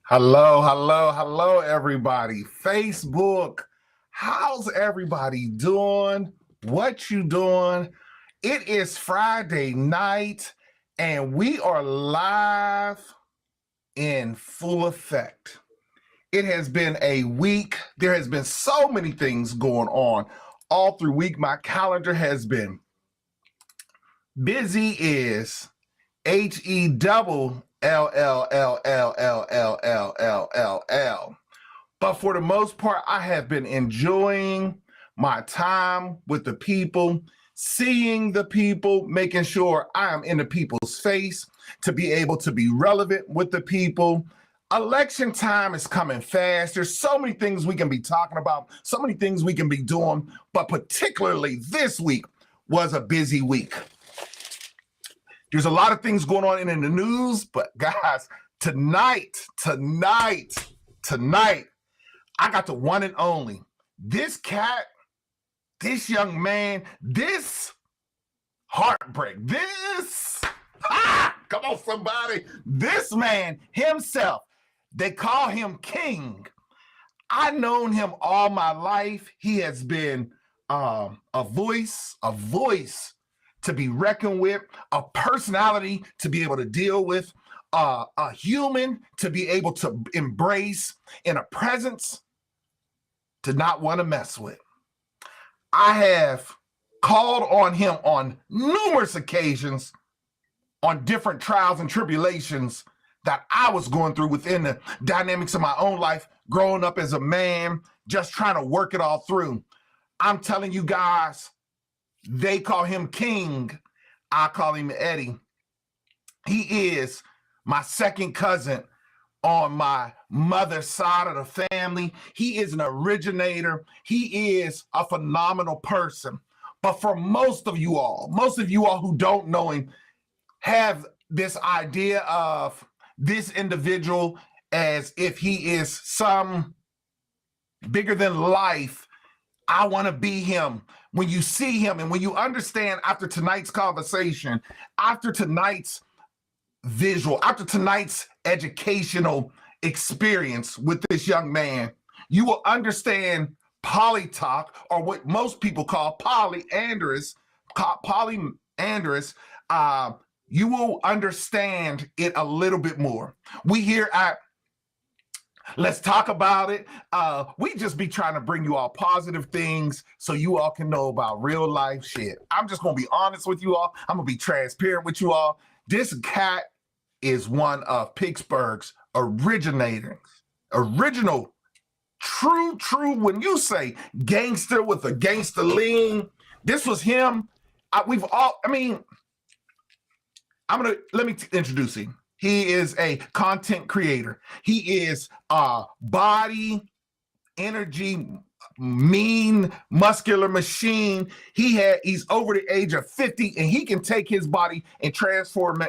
Hello, everybody. Facebook, how's everybody doing? What you doing? It is Friday night, and we are live in full effect. It has been a week. There has been so many things going on all through week. My calendar has been busy is HELLLLLLLLLLL. But for the most part, I have been enjoying my time with the people, seeing the people, making sure I am in the people's face to be able to be relevant with the people. Election time is coming fast. There's so many things we can be talking about, so many things we can be doing, but particularly this week was a busy week. There's a lot of things going on in the news, but guys, tonight, I got the one and only. This cat, this young man, this heartbreak, come on, somebody. This man himself, they call him King. I've known him all my life. He has been a voice to be reckoned with, a personality to be able to deal with, a human to be able to embrace, and a presence to not want to mess with. I have called on him on numerous occasions on different trials and tribulations that I was going through within the dynamics of my own life, growing up as a man, just trying to work it all through. I'm telling you guys, they call him King. I call him Eddie. He is my second cousin on my mother's side of the family. He is an originator. He is a phenomenal person. But for most of you all who don't know him, have this idea of this individual as if he is some bigger than life. I want to be him. When you see him and when you understand after tonight's conversation, after tonight's visual, after tonight's educational experience with this young man, you will understand polytalk, or what most people call polyamorous. You will understand it a little bit more. We here at Let's Talk About It. We just be trying to bring you all positive things so you all can know about real life shit. I'm just going to be honest with you all. I'm going to be transparent with you all. This cat is one of Pittsburgh's original, true, when you say gangster with a gangster lean, this was him. Let me introduce him. He is a content creator. He is a body, energy, mean, muscular machine. He's over the age of 50, and he can take his body and transform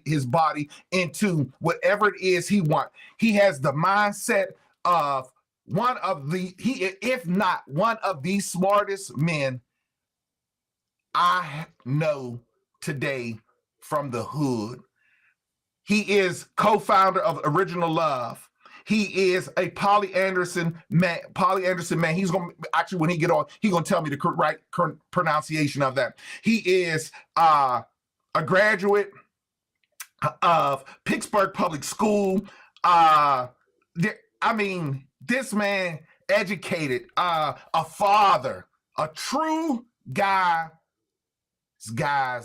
his body into whatever it is he wants. He has the mindset of if not one of the smartest men I know today from the hood. He is co-founder of Regal Love. He is a polyamorous man. He's gonna actually, when he get on, he's gonna tell me the right pronunciation of that. He is a graduate of Pittsburgh Public School. This man educated, a father, a true guy's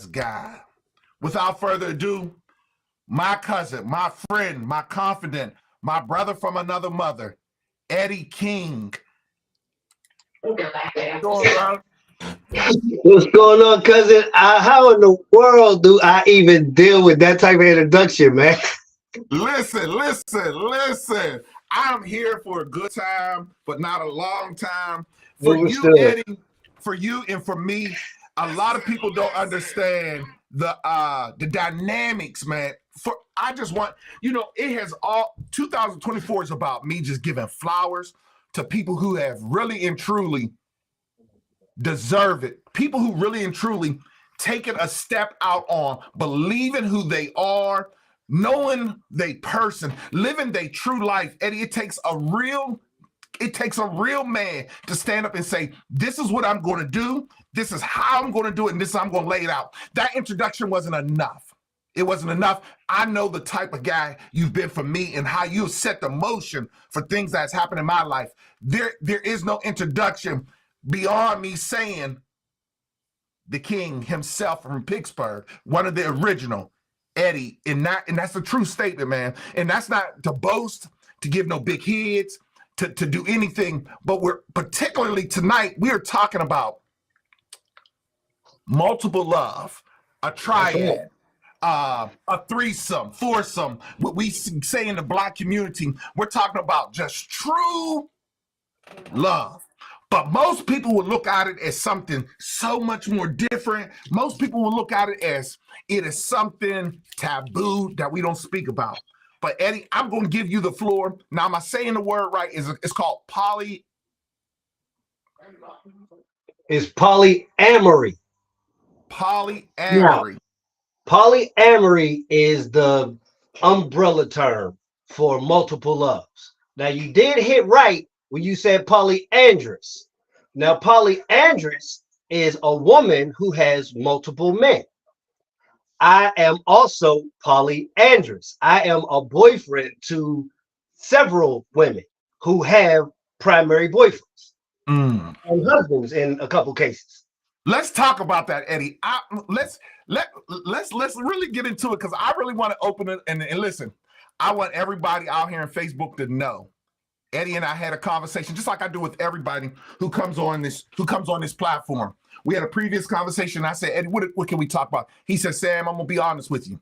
guy. Without further ado, my cousin, my friend, my confidant, my brother from another mother, Eddie King. What's going on, cousin? How in the world do I even deal with that type of introduction, man? Listen. I'm here for a good time, but not a long time. For you, Eddie, for you and for me, a lot of people don't understand the dynamics, man. I just want, it has 2024 is about me just giving flowers to people who have really and truly deserve it. People who really and truly taken a step out on believing who they are, knowing they person, living their true life, Eddie, it takes a real man to stand up and say, this is what I'm going to do. This is how I'm going to do it. And this is how I'm going to lay it out. That introduction wasn't enough. It wasn't enough. I know the type of guy you've been for me and how you set the motion for things that's happened in my life. There is no introduction beyond me saying the king himself from Pittsburgh, one of the original, Eddie. And that's a true statement, man. And that's not to boast, to give no big heads, to do anything. But we're particularly tonight, we are talking about multiple love, a triad, a threesome, foursome, what we say in the Black community. We're talking about just true love. But most people will look at it as something so much more different. Most people will look at it as it is something taboo that we don't speak about. But Eddie, I'm going to give you the floor. Now, am I saying the word right? It's called poly. It's polyamory. Polyamory. Now, polyamory is the umbrella term for multiple loves. Now, you did hit right when you said polyandrous. Now, polyandrous is a woman who has multiple men. I am also polyandrous. I am a boyfriend to several women who have primary boyfriends and husbands in a couple cases. Let's talk about that, Eddie. Let's really get into it, because I really want to open it and listen. I want everybody out here on Facebook to know Eddie and I had a conversation, just like I do with everybody who comes on this platform. We had a previous conversation. I said, Eddie, what can we talk about? He said, Sam, I'm gonna be honest with you.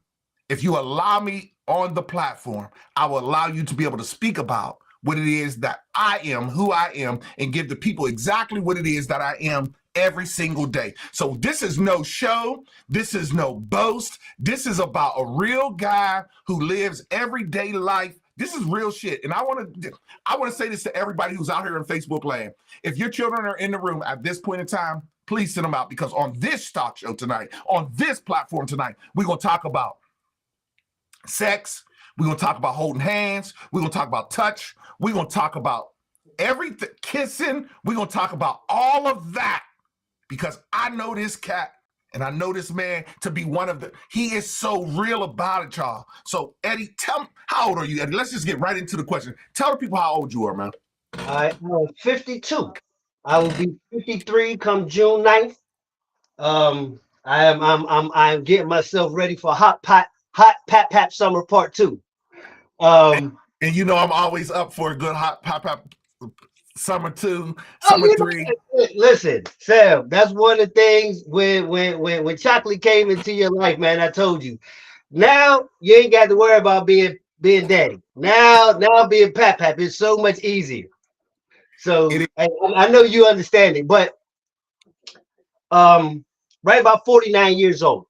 If you allow me on the platform, I will allow you to be able to speak about what it is that I am, who I am, and give the people exactly what it is that I am every single day. So this is no show. This is no boast. This is about a real guy who lives everyday life. This is real shit. And I want to say this to everybody who's out here in Facebook land. If your children are in the room at this point in time, please send them out, because on this talk show tonight, on this platform tonight, we're going to talk about sex. We're going to talk about holding hands. We're going to talk about touch. We're going to talk about everything, kissing. We're going to talk about all of that, because I know this cat and I know this man to be he is so real about it, y'all. So, Eddie, tell me, how old are you, Eddie? Let's just get right into the question. Tell the people how old you are, man. I'm 52. I will be 53 come June 9th. I'm getting myself ready for Hot Pat Pat Summer Part 2. And you know I'm always up for a good Hot Pat Pat Summer 2, Summer 3. Listen, Sam, that's one of the things when chocolate came into your life, man. I told you. Now you ain't got to worry about being daddy. Now being Pat is so much easier. So I know you understand it, but right about 49 years old,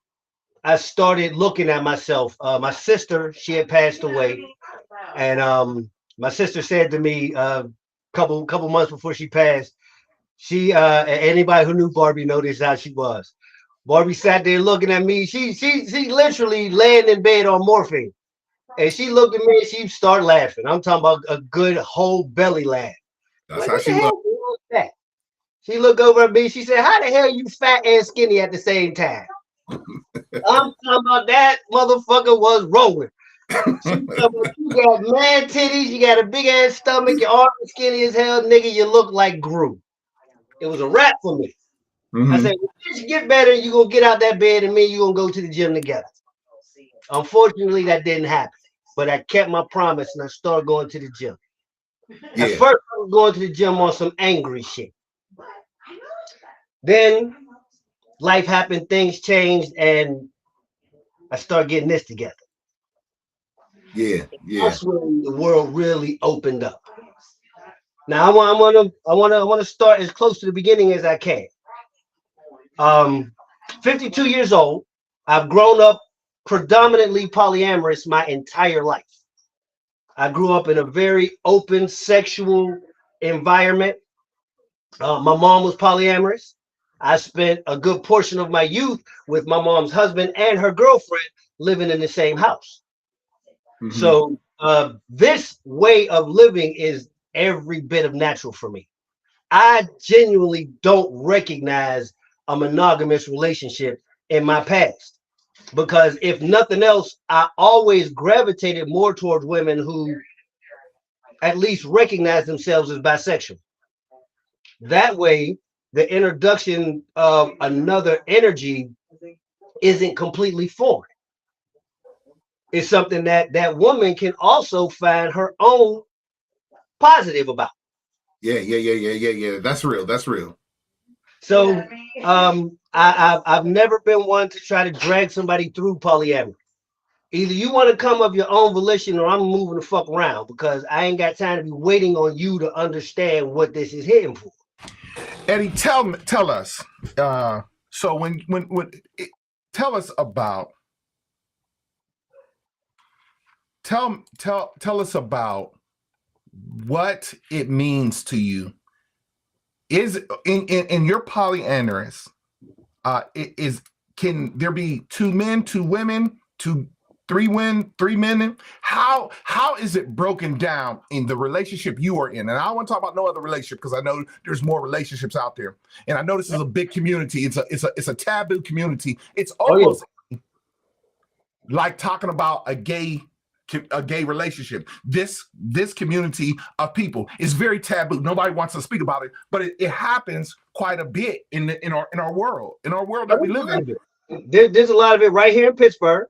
I started looking at myself. My sister, she had passed away, and my sister said to me couple months before she passed, she anybody who knew Barbie noticed how she was. Barbie sat there looking at me. She literally laying in bed on morphine, and she looked at me and she started laughing. I'm talking about a good whole belly laugh. That's like, how she was. That? She looked over at me. She said, "How the hell you fat and skinny at the same time?" I'm talking about that motherfucker was rolling. You got man titties, you got a big ass stomach, your arms are skinny as hell, nigga. You look like Gru. It was a wrap for me. I said, well, bitch, get better. You gonna get out that bed, and me, you gonna go to the gym together. Unfortunately, that didn't happen, but I kept my promise and I started going to the gym. Yeah. At first, I was going to the gym on some angry shit. Then life happened, things changed, and I started getting this together. Yeah. That's when the world really opened up. Now I want to start as close to the beginning as I can. 52 years old. I've grown up predominantly polyamorous my entire life. I grew up in a very open sexual environment. My mom was polyamorous. I spent a good portion of my youth with my mom's husband and her girlfriend living in the same house. Mm-hmm. So this way of living is every bit of natural for me. I genuinely don't recognize a monogamous relationship in my past because if nothing else, I always gravitated more towards women who at least recognize themselves as bisexual. That way, the introduction of another energy isn't completely foreign. It's something that that woman can also find her own positive about. Yeah. That's real. That's real. So I've never been one to try to drag somebody through polyamory. Either you want to come of your own volition or I'm moving the fuck around because I ain't got time to be waiting on you to understand what this is hitting for. Eddie, tell us. So when tell us about tell us about what it means to you. Is in your polyamorous, is can there be two men, two women, three men? How is it broken down in the relationship you are in? And I don't want to talk about no other relationship because I know there's more relationships out there. And I know this is a big community. It's a taboo community. It's almost like talking about a gay relationship. This community of people is very taboo. Nobody wants to speak about it, but it happens quite a bit in our world that we live in. There's a lot of it right here in Pittsburgh.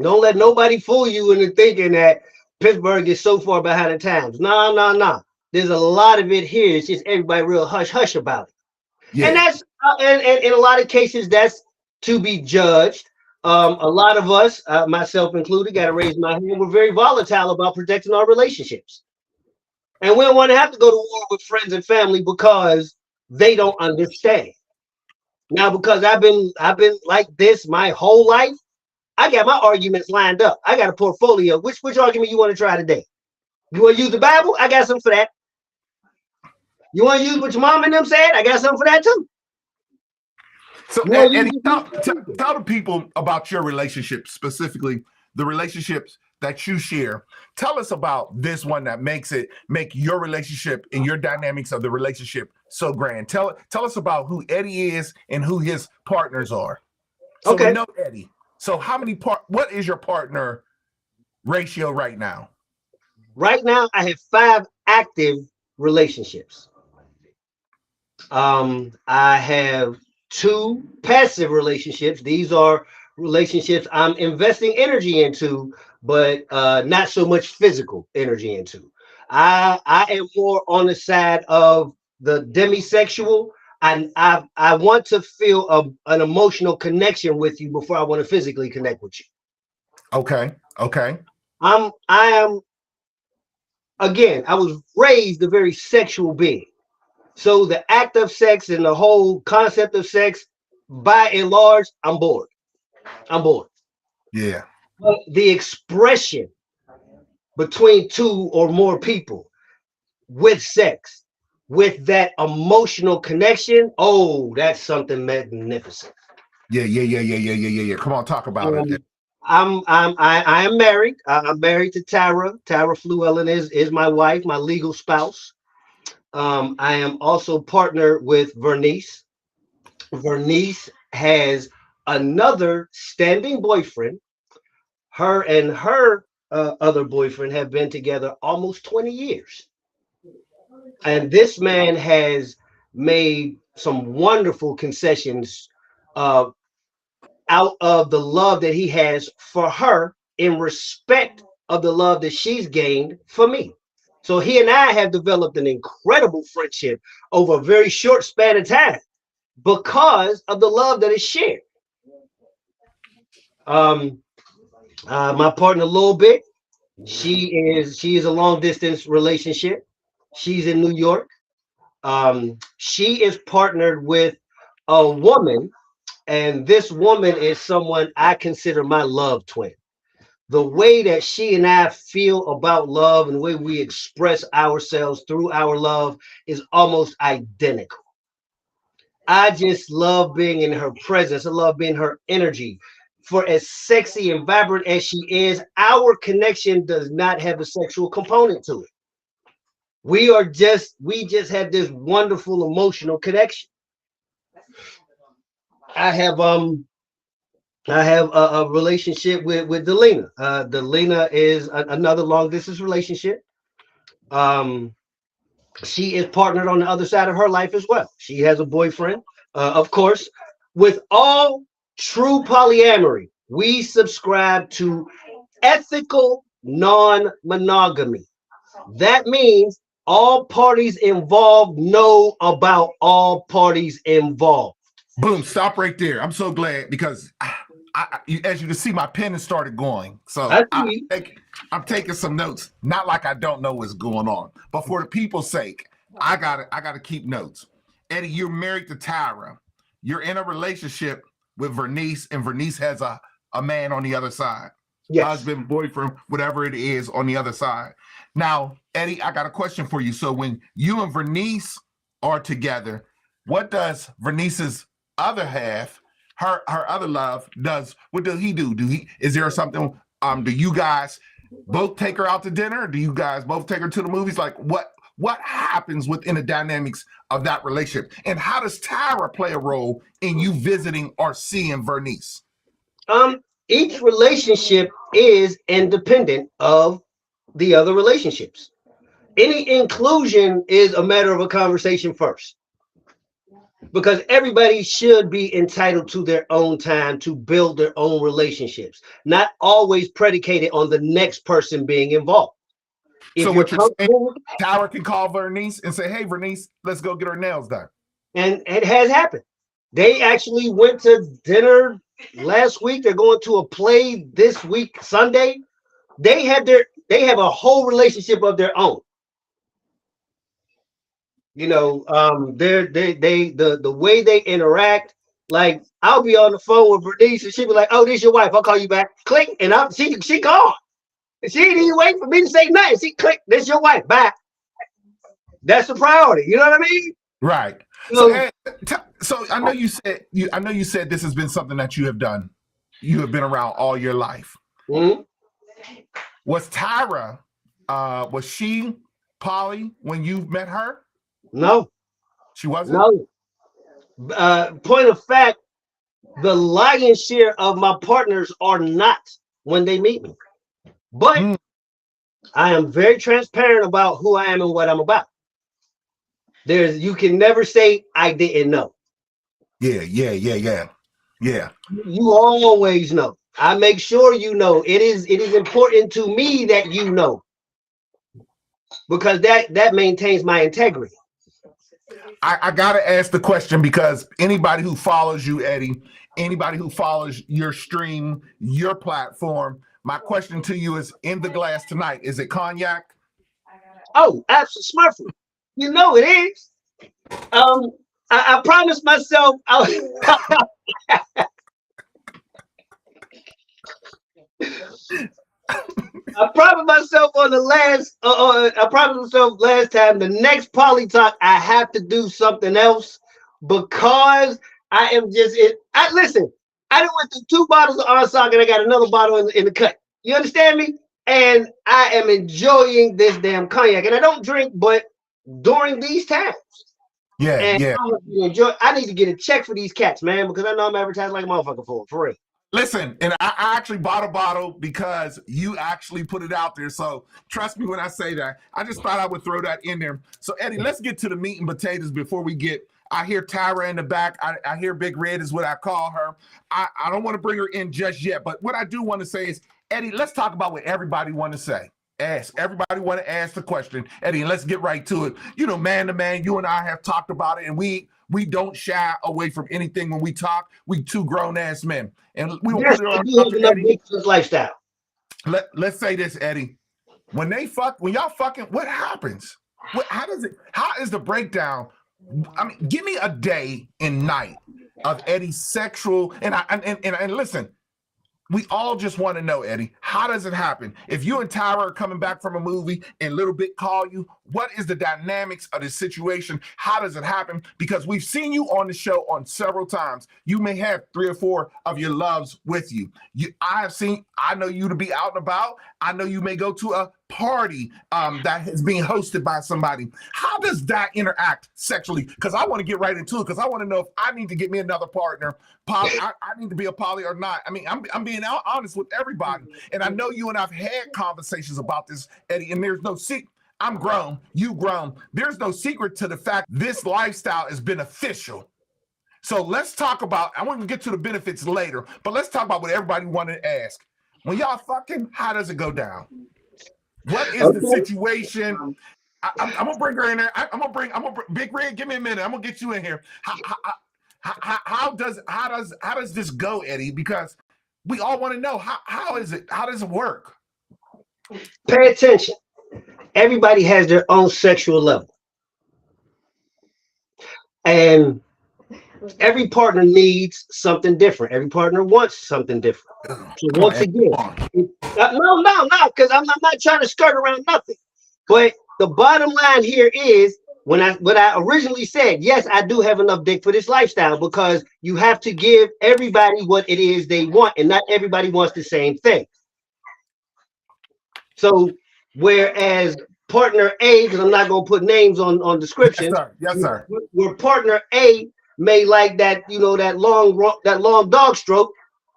Don't let nobody fool you into thinking that Pittsburgh is so far behind the times. No. There's a lot of it here. It's just everybody real hush hush about it. And Yeah. that's and in a lot of cases that's to be judged. A lot of us, myself included, got to raise my hand. We're very volatile about protecting our relationships, and we don't want to have to go to war with friends and family because they don't understand. Now, because I've been like this my whole life, I got my arguments lined up. I got a portfolio. Which argument you want to try today? You want to use the Bible? I got something for that. You want to use what your mom and them said? I got something for that too. So, You want to Eddie, use tell the people about your relationship, specifically the relationships that you share. Tell us about this one that make your relationship and your dynamics of the relationship so grand. Tell us about who Eddie is and who his partners are. So we know Eddie. So what is your partner ratio right now? Right now, I have 5 active relationships. I have 2 passive relationships. These are relationships I'm investing energy into, but not so much physical energy into. I am more on the side of the demisexual. And I want to feel an emotional connection with you before I want to physically connect with you. Okay. I am again, I was raised a very sexual being. So the act of sex and the whole concept of sex, by and large, I'm bored. I'm bored. Yeah. But the expression between 2 or more people with sex, with that emotional connection, oh, that's something magnificent. Yeah. Come on, talk about it. Um, I am married. I'm married to Tara. Tara Fluellen is my wife, my legal spouse. I am also partnered with Vernice. Vernice has another standing boyfriend. Her and her other boyfriend have been together almost 20 years. And this man has made some wonderful concessions uh, out of the love that he has for her in respect of the love that she's gained for me. So he and I have developed an incredible friendship over a very short span of time because of the love that is shared. Um, my partner, a little bit, she is a long distance relationship. She's in New York. She is partnered with a woman, and this woman is someone I consider my love twin. The way that she and I feel about love and the way we express ourselves through our love is almost identical. I just love being in her presence. I love being her energy. for as sexy and vibrant as she is, our connection does not have a sexual component to it. We just have this wonderful emotional connection. I have a relationship with Delina. Delina is another long distance relationship. Um, she is partnered on the other side of her life as well. She has a boyfriend, of course. With all true polyamory, we subscribe to ethical non-monogamy. That means all parties involved know about all parties involved. Boom, stop right there. I'm so glad because as you can see, my pen has started going. So I'm taking some notes. Not like I don't know what's going on, but for the people's sake, I gotta keep notes. Eddie, you're married to Tyra. You're in a relationship with Vernice, and Vernice has a man on the other side. Yes. Husband, boyfriend, whatever it is on the other side. Now, Eddie, I got a question for you. So when you and Vernice are together, what does Vernice's other half, her other love, what does he do? Is there something, do you guys both take her out to dinner? Do you guys both take her to the movies? Like what happens within the dynamics of that relationship? And how does Tyra play a role in you visiting or seeing Vernice? Each relationship is independent of the other relationships. Any inclusion is a matter of a conversation first, because everybody should be entitled to their own time to build their own relationships, not always predicated on the next person being involved. So what you're saying, Tyra can call Vernice and say, hey, Vernice, let's go get her nails done. And it has happened. They actually went to dinner last week. They're going to a play this week, Sunday. They have a whole relationship of their own. You know, the way they interact. Like, I'll be on the phone with Vernice and she'll be like, "Oh, this your wife. I'll call you back." Click, and she gone. She didn't even wait for me to say nothing. She clicked, "This your wife." Bye. That's the priority. You know what I mean? Right. So I know you said this has been something that you have done. You have been around all your life. Mm-hmm. Was Tyra, was she poly when you met her? No. She wasn't? No. Point of fact, the lion's share of my partners are not when they meet me. But I am very transparent about who I am and what I'm about. You can never say I didn't know. Yeah. You always know. I make sure you know. It is important to me that you know, because that maintains my integrity. I gotta ask the question, because anybody who follows you, Eddie, anybody who follows your stream, your platform, my question to you is, in the glass tonight, is it cognac? Oh, absolutely. You know it is. I promised myself I promised myself on the last I promised myself last time, the next poly talk I have to do something else, because I am just listen, I done went through 2 bottles of Arsock and I got another bottle in the cut. You understand me? And I am enjoying this damn cognac, and I don't drink but during these times. Yeah, and yeah. I need to get a check for these cats, man, because I know I'm advertising like a motherfucker for real. Listen, and I actually bought a bottle because you actually put it out there. So trust me when I say that. I just thought I would throw that in there. So Eddie, let's get to the meat and potatoes before we get. I hear Tyra in the back. I hear Big Red is what I call her. I don't want to bring her in just yet, but what I do want to say is, Eddie, let's talk about what everybody want to say. Everybody want to ask the question, Eddie, and let's get right to it. You know, man to man, you and I have talked about it, and we don't shy away from anything when we talk. We 2 grown-ass men, and we don't put it on Eddie. Lifestyle. Let's say this, Eddie. When y'all fucking, what happens? How is the breakdown? I mean, give me a day and night of Eddie's sexual, and listen, we all just want to know, Eddie, how does it happen? If you and Tyra are coming back from a movie and Little Bit call you, what is the dynamics of the situation? How does it happen? Because we've seen you on the show on several times. You may have 3 or 4 of your loves with you. I know you to be out and about. I know you may go to a party that is being hosted by somebody. How does that interact sexually? Because I want to get right into it, because I want to know if I need to get me another partner. I need to be a poly or not. I mean, I'm being honest with everybody. And I know you and I've had conversations about this, Eddie, and there's no secret. I'm grown, you grown. There's no secret to the fact this lifestyle is beneficial. So let's talk about, I want to get to the benefits later, but let's talk about what everybody wanted to ask. When y'all fucking, how does it go down? What is the situation? I'm gonna bring her in there. I'm gonna bring Big Red. Give me a minute. I'm gonna get you in here. How does this go, Eddie? Because we all want to know how is it? How does it work? Pay attention. Everybody has their own sexual level, and every partner needs something different. Every partner wants something different. So once again, no, because I'm not trying to skirt around nothing. But the bottom line here is what I originally said. Yes, I do have enough dick for this lifestyle, because you have to give everybody what it is they want, and not everybody wants the same thing. So whereas partner A, because I'm not going to put names on description. Yes, sir. Where partner A may like that, that long dog stroke.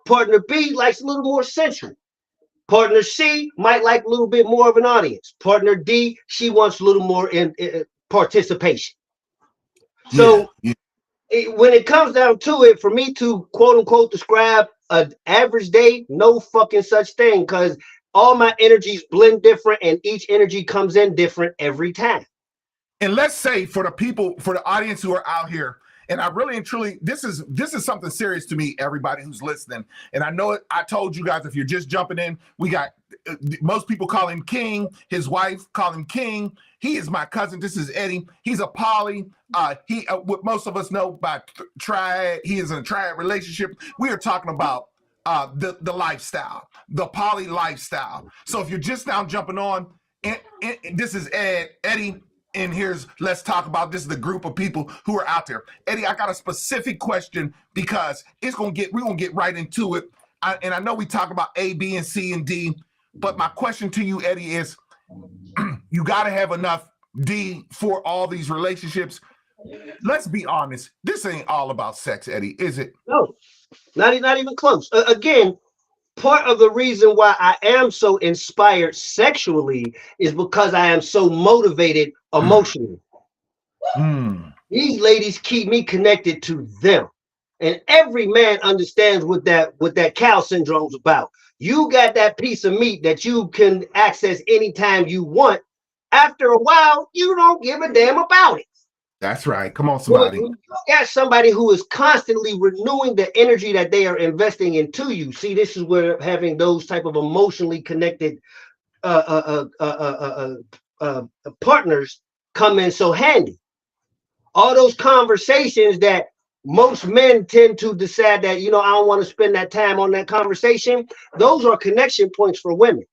Partner B likes a little more sensual. Partner C might like a little bit more of an audience. Partner D, she wants a little more in participation. So when it comes down to it, for me to quote unquote describe an average day, no fucking such thing, because all my energies blend different and each energy comes in different every time. And let's say for the audience who are out here, and I really and truly, this is something serious to me, everybody who's listening. And I know it, I told you guys, if you're just jumping in, we got most people call him King. His wife call him King. He is my cousin. This is Eddie. He's a poly. What most of us know by triad. He is in a triad relationship. We are talking about the lifestyle, the poly lifestyle. So if you're just now jumping on, this is Eddie. And let's talk about this is the group of people who are out there. Eddie, I got a specific question, because we're gonna get right into it. And I know we talk about A, B, and C and D, but my question to you, Eddie, is you gotta have enough D for all these relationships. Let's be honest, this ain't all about sex, Eddie, is it? No, not even close. Again, part of the reason why I am so inspired sexually is because I am so motivated emotionally. These ladies keep me connected to them. And every man understands what that cow syndrome's about. You got that piece of meat that you can access anytime you want. After a while, you don't give a damn about it. That's right. Come on, somebody. You got somebody who is constantly renewing the energy that they are investing into you. See, this is where having those type of emotionally connected partners come in so handy. All those conversations that most men tend to decide that, I don't want to spend that time on that conversation. Those are connection points for women.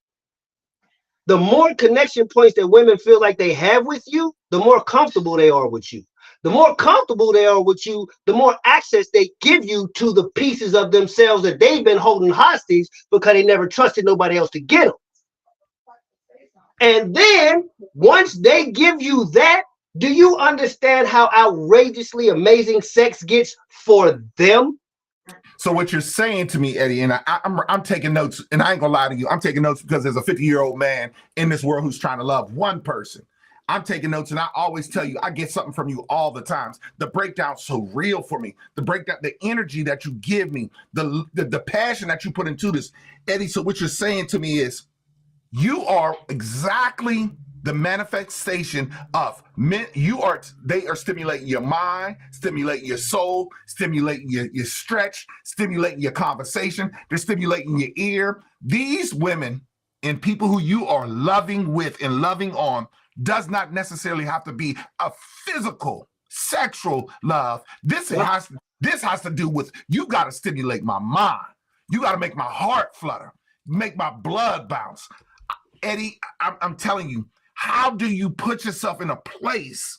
The more connection points that women feel like they have with you, the more comfortable they are with you. The more comfortable they are with you, the more access they give you to the pieces of themselves that they've been holding hostage because they never trusted nobody else to get them. And then once they give you that, do you understand how outrageously amazing sex gets for them? So what you're saying to me, Eddie, and I'm taking notes, and I ain't gonna lie to you, I'm taking notes because there's a 50-year-old man in this world who's trying to love one person. I'm taking notes, and I always tell you, I get something from you all the times. The breakdown's so real for me. The breakdown, the energy that you give me, the passion that you put into this, Eddie. So what you're saying to me is, you are exactly the manifestation of men. They are stimulating your mind, stimulating your soul, stimulating your stretch, stimulating your conversation. They're stimulating your ear. These women and people who you are loving with and loving on does not necessarily have to be a physical, sexual love. This has to do with, you got to stimulate my mind. You got to make my heart flutter, make my blood bounce. Eddie, I'm telling you, how do you put yourself in a place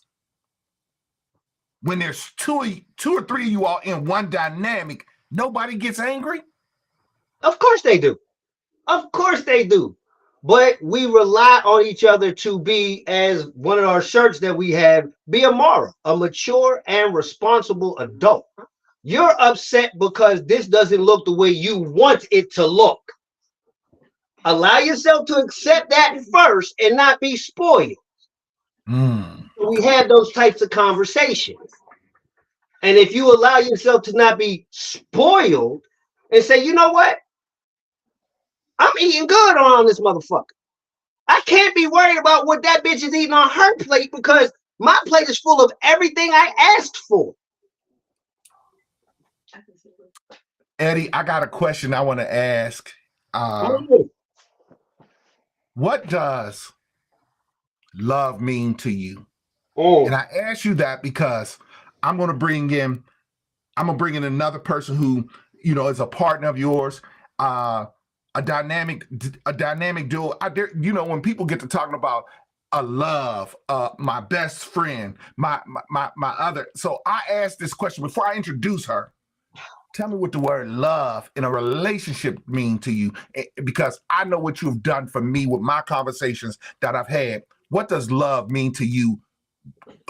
when there's two or three of you all in one dynamic, nobody gets angry? Of course they do. Of course they do. But we rely on each other to be, as one of our shirts that we have, be a moral, a mature and responsible adult. You're upset because this doesn't look the way you want it to look. Allow yourself to accept that first and not be spoiled. We have those types of conversations. And if you allow yourself to not be spoiled and say, you know what? I'm eating good around this motherfucker. I can't be worried about what that bitch is eating on her plate because my plate is full of everything I asked for. Eddie, I got a question I want to ask. What does love mean to you? And I ask you that because I'm going to bring in another person who, you know, is a partner of yours, a dynamic duo. You know, when people get to talking about a love, my best friend, my other. So I asked this question before I introduce her. Tell me what the word love in a relationship mean to you, because I know what you've done for me with my conversations that I've had. What does love mean to you?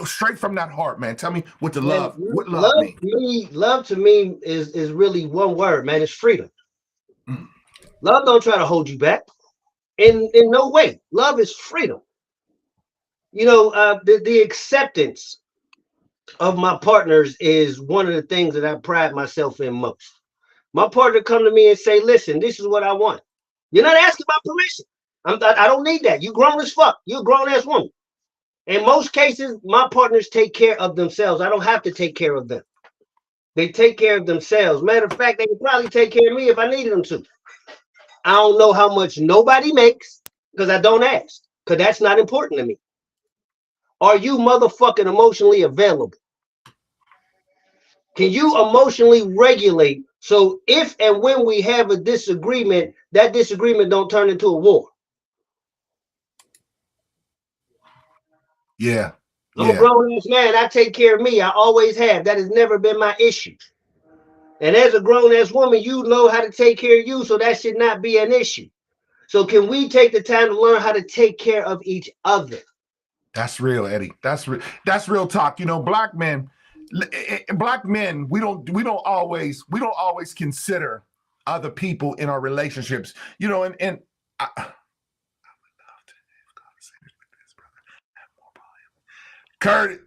Straight from that heart, man. Tell me what love means. Love to me is really one word, man. It's freedom. Love don't try to hold you back in no way. Love is freedom. You know, the acceptance of my partners is one of the things that I pride myself in most. My partner come to me and say, listen, this is what I want. You're not asking my permission. I don't need that. You grown as fuck. You're a grown ass woman. In most cases, my partners take care of themselves. I don't have to take care of them. They take care of themselves. Matter of fact, they could probably take care of me if I needed them to. I don't know how much nobody makes because I don't ask, because that's not important to me. Are you motherfucking emotionally available? Can you emotionally regulate so if and when we have a disagreement, that disagreement don't turn into a war? Yeah. I'm a grown-ass man. I take care of me. I always have. That has never been my issue. And as a grown-ass woman, you know how to take care of you, so that should not be an issue. So can we take the time to learn how to take care of each other? That's real, Eddie. That's real talk. You know, black men, we don't always consider other people in our relationships. You know, and I would love to say this, brother. Kurt,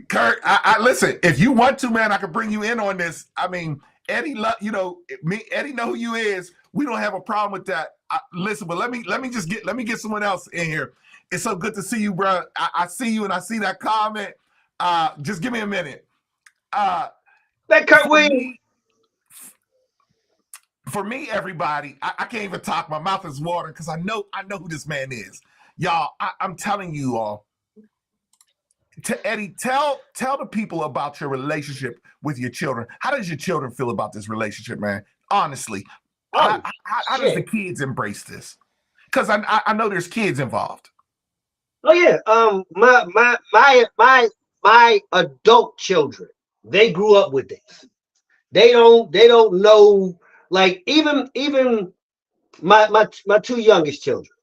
Kurt, I listen. If you want to, man, I can bring you in on this. I mean, Eddie, you know me. Eddie know who you is. We don't have a problem with that. Listen, but let me get someone else in here. It's so good to see you, bro. I see you and I see that comment. Just give me a minute. Let Kurt Williams. For me, everybody, I can't even talk. My mouth is watering because I know who this man is. Y'all, I'm telling you all. Eddie, tell the people about your relationship with your children. How does your children feel about this relationship, man? Honestly, how does the kids embrace this? Because I know there's kids involved. Oh yeah, my adult children, they grew up with this. They don't know, like even my two youngest children.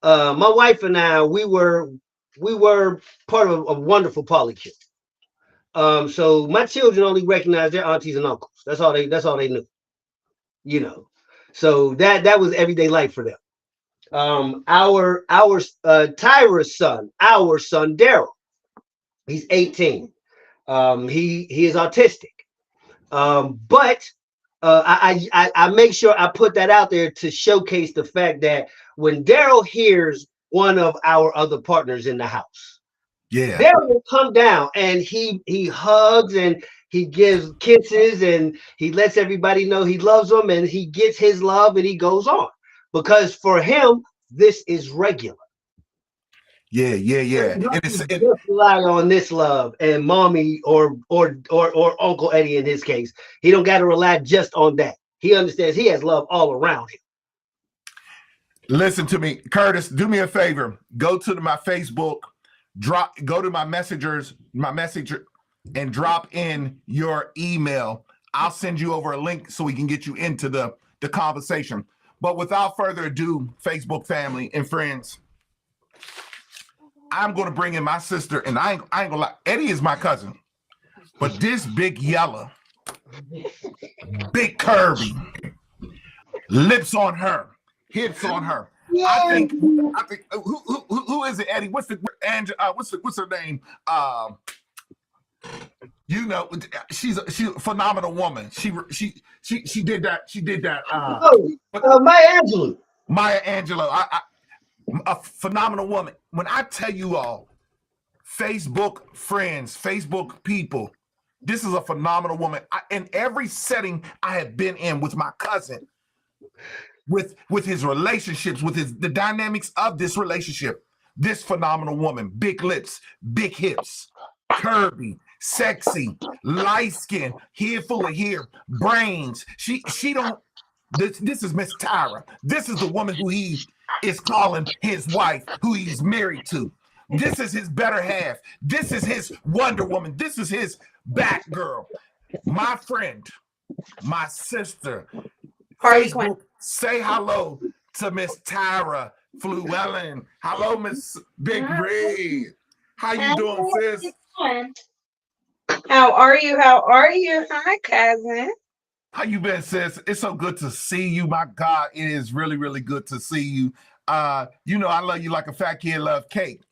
My wife and I, we were part of a wonderful polycule. So my children only recognize their aunties and uncles. That's all they knew. You know, so that was everyday life for them. Tyra's son, our son Daryl, he's 18. He is autistic. But I make sure I put that out there to showcase the fact that when Daryl hears one of our other partners in the house, Daryl will come down and he hugs and he gives kisses and he lets everybody know he loves them and he gets his love and he goes on, because for him this is regular. Yeah. And Just rely on this love and mommy or Uncle Eddie in his case. He don't got to rely just on that. He understands he has love all around him. Listen to me, Curtis. Do me a favor. Go to my Facebook. Go to my messenger, and drop in your email. I'll send you over a link so we can get you into the conversation. But without further ado, Facebook family and friends, I'm going to bring in my sister, and I ain't going to lie. Eddie is my cousin, but this big yellow, big curvy, lips on her, hips on her. I think who is it, Eddie? What's her name? You know, she's a phenomenal woman. She did that. Maya Angelou. Maya Angelou, a phenomenal woman. When I tell you all, Facebook friends, Facebook people, this is a phenomenal woman. In every setting I have been in with my cousin, with his relationships, with the dynamics of this relationship, this phenomenal woman, big lips, big hips, curvy, sexy, light skin, hair full of hair, brains. She don't. This is Miss Tyra. This is the woman who he is calling his wife, who he's married to. This is his better half. This is his Wonder Woman. This is his Batgirl. My friend, my sister. Facebook, say hello to Miss Tyra Fluellen. Hello, Miss Big Red. How you doing, sis? How are you? Hi, cousin. How you been, sis? It's so good to see you. My God, it is really, really good to see you. You know, I love you like a fat kid love cake.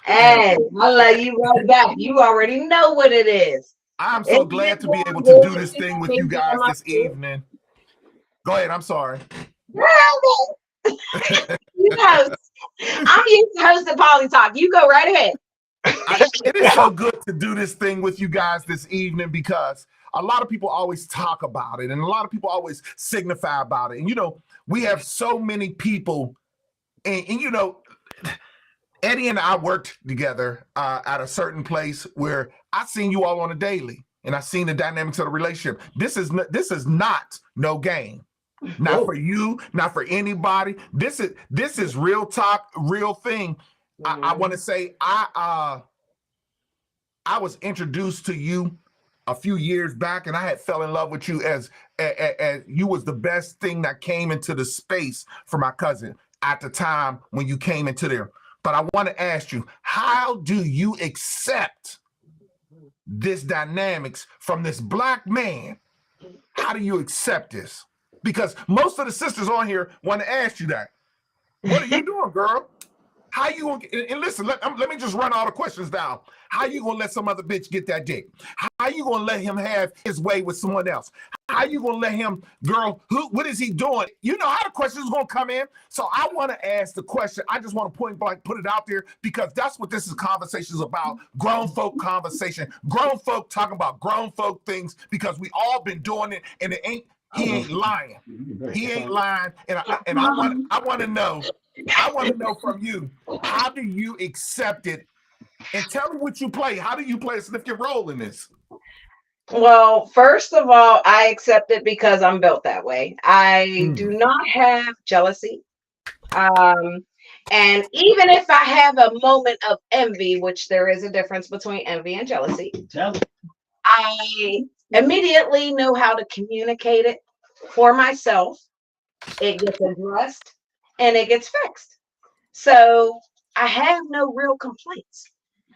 Hey, I love you right back. You already know what it is. I'm so glad to be able to do this thing with you guys this evening. Go ahead. I'm sorry. You know, I'm used to hosting Poly Talk. You go right ahead. It is so good to do this thing with you guys this evening because a lot of people always talk about it and a lot of people always signify about it. And, you know, we have so many people and you know, Eddie and I worked together at a certain place where I seen you all on a daily and I seen the dynamics of the relationship. This is not no game. Not for you, not for anybody. This is real talk, real thing. Mm-hmm. I want to say I was introduced to you a few years back, and I had fell in love with you as you was the best thing that came into the space for my cousin at the time when you came into there. But I want to ask you, how do you accept this dynamics from this black man? How do you accept this? Because most of the sisters on here want to ask you that. What are you doing, girl? How you gonna and listen? Let me just run all the questions down. How you gonna let some other bitch get that dick? How you gonna let him have his way with someone else? How you gonna let him, girl? What is he doing? You know how the questions gonna come in. So I want to ask the question. I just want to point blank put it out there because that's what this is. Conversations about grown folk conversation. Grown folk talking about grown folk things because we all been doing it and it ain't. He ain't lying. He ain't lying. And I want to know. I want to know from you, how do you accept it? And tell me what you play. How do you play a significant role in this? Well, first of all, I accept it because I'm built that way. I do not have jealousy. And even if I have a moment of envy, which there is a difference between envy and jealousy, I immediately know how to communicate it for myself. It gets addressed and it gets fixed. So I have no real complaints.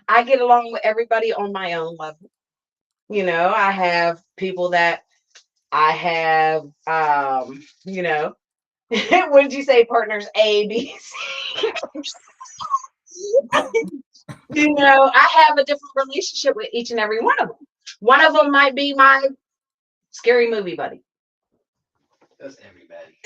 I get along with everybody on my own level. You know, I have people that I have, you know, what did you say? Partners A, B, C. You know, I have a different relationship with each and every one of them. One of them might be my scary movie buddy. That's everybody.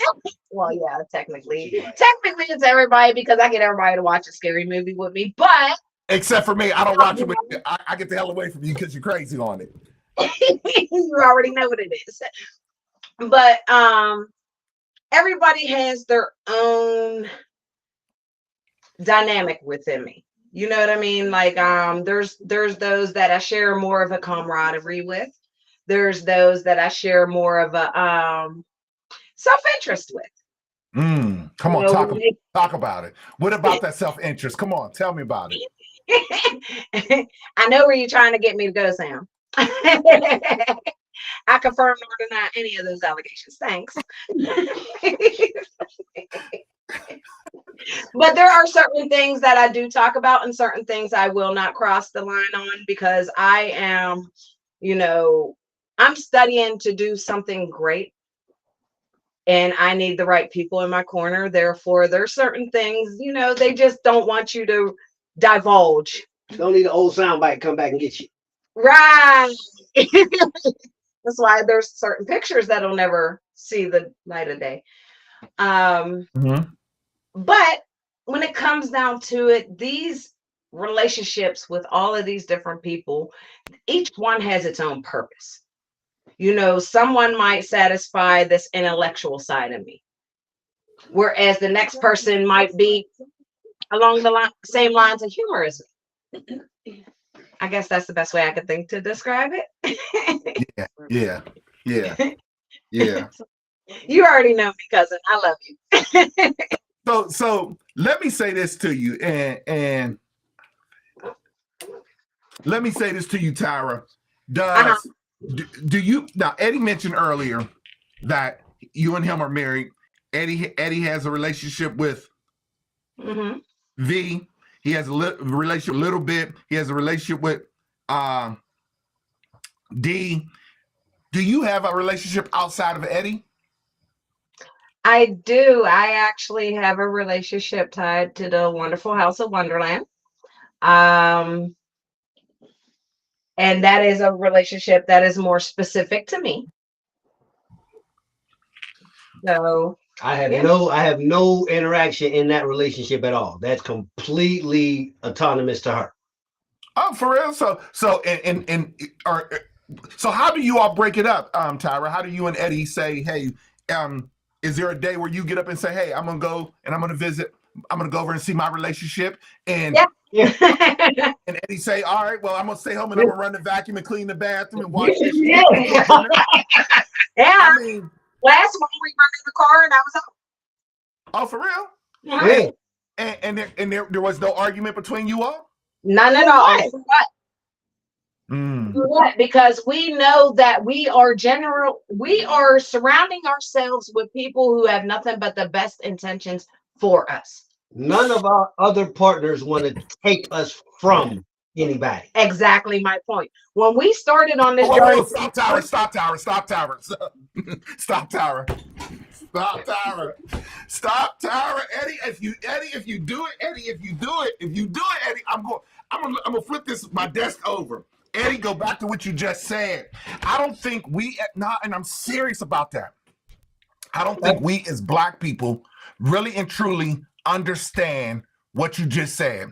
Well, yeah, technically it's everybody because I get everybody to watch a scary movie with me. But except for me, I don't watch it with you. I get the hell away from you because you're crazy on it. You already know what it is. But everybody has their own dynamic within me. You know what I mean? Like there's those that I share more of a camaraderie with. There's those that I share more of a self-interest with. Come You on, know, talk about it. What about that self-interest? Come on, tell me about it. I know where you're trying to get me to go, Sam. I confirm nor deny any of those allegations. Thanks. But there are certain things that I do talk about and certain things I will not cross the line on because I am, you know, I'm studying to do something great and I need the right people in my corner. Therefore, there's certain things, you know, they just don't want you to divulge. Don't need an old soundbite come back and get you. Right. That's why there's certain pictures that'll never see the light of day. But when it comes down to it, these relationships with all of these different people, each one has its own purpose. You know, someone might satisfy this intellectual side of me, whereas the next person might be along the same lines of humor as me. I guess that's the best way I could think to describe it. Yeah. You already know me, cousin. I love you. So let me say this to you, and let me say this to you, Tyra. Do you now? Eddie mentioned earlier that you and him are married. Eddie has a relationship with V. He has a relationship a little bit. He has a relationship with D. Do you have a relationship outside of Eddie? I do. I actually have a relationship tied to the wonderful House of Wonderland. And that is a relationship that is more specific to me. So I have no interaction in that relationship at all. That's completely autonomous to her. Oh, for real? So how do you all break it up, Tyra? How do you and Eddie say, hey, is there a day where you get up and say, hey, I'm gonna go and I'm gonna visit, I'm gonna go over and see my relationship? And and Eddie say, all right, well, I'm gonna stay home and I'm gonna run the vacuum and clean the bathroom and watch this. Yeah. I mean, last month we run in the car and I was home. Oh, for real? Yeah. And there was no argument between you all? None at all. For what? For what? Because we know that we are surrounding ourselves with people who have nothing but the best intentions for us. None of our other partners want to take us from anybody. Exactly my point. When we started on this journey, stop Tyra. Eddie, if you do it, Eddie, I'm gonna flip my desk over. Eddie, go back to what you just said. I don't think and I'm serious about that. I don't think we as Black people really and truly understand what you just said.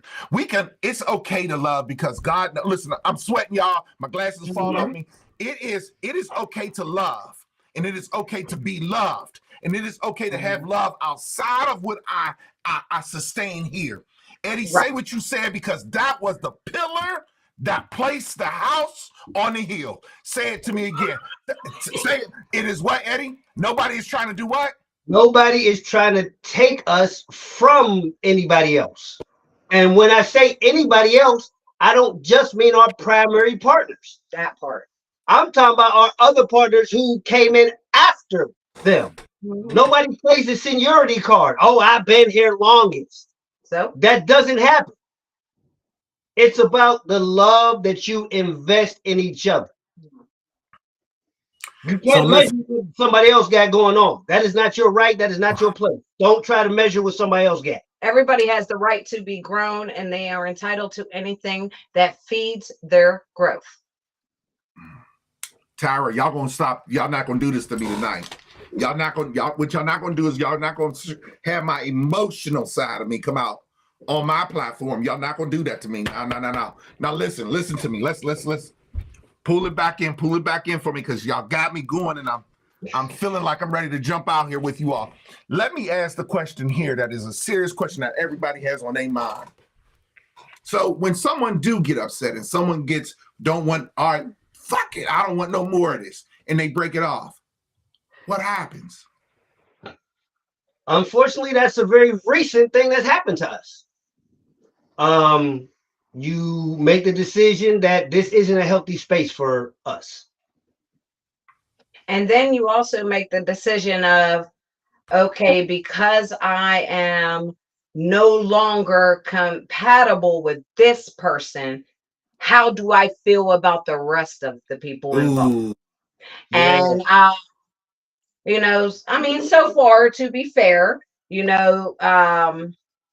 It's okay to love because God, listen, I'm sweating, y'all. My glasses fall off me. It is okay to love, and it is okay to be loved, and it is okay to have love outside of what I sustain here. Eddie, say what you said because that was the pillar that placed the house on the hill. Say it to me again. Say it. It is what, Eddie? Nobody is trying to do what? Nobody is trying to take us from anybody else. And when I say anybody else, I don't just mean our primary partners. That part. I'm talking about our other partners who came in after them. Nobody plays the seniority card. Oh, I've been here longest. So that doesn't happen. It's about the love that you invest in each other. You can't measure what somebody else got going on. That is not your right. That is not your place. Don't try to measure what somebody else got. Everybody has the right to be grown, and they are entitled to anything that feeds their growth. Tyra, y'all gonna stop. Y'all not gonna do this to me tonight. What y'all not gonna do is y'all not gonna have my emotional side of me come out on my platform. Y'all not gonna do that to me. No. Now listen to me. Let's pull it back in for me because y'all got me going and I'm feeling like I'm ready to jump out here with you all. Let me ask the question here that is a serious question that everybody has on their mind. So when someone do get upset and someone don't want, all right, fuck it, I don't want no more of this, and they break it off, what happens? Unfortunately, that's a very recent thing that's happened to us. You make the decision that this isn't a healthy space for us. And then you also make the decision of, okay, because I am no longer compatible with this person, how do I feel about the rest of the people involved? Ooh. Yeah. And you know, I mean, so far, to be fair, you know,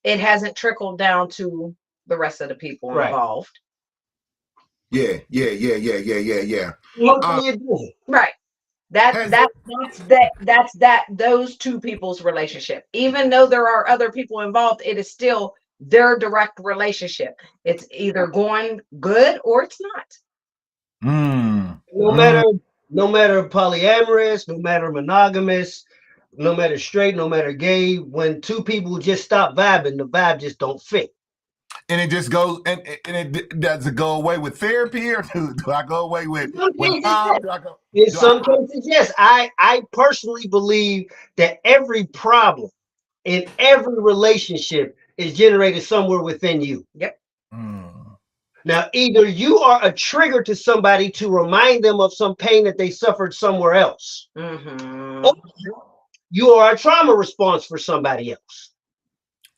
it hasn't trickled down to the rest of the people Right. involved. Yeah. Hopefully it doesn't. Right. That's those two people's relationship. Even though there are other people involved, it is still their direct relationship. It's either going good or it's not. No matter polyamorous, no matter monogamous, no matter straight, no matter gay, when two people just stop vibing, the vibe just don't fit. And it just goes, and it does it go away with therapy, or do I go away with In some cases, yes. I personally believe that every problem in every relationship is generated somewhere within you. Yep. Now, either you are a trigger to somebody to remind them of some pain that they suffered somewhere else, or you are a trauma response for somebody else.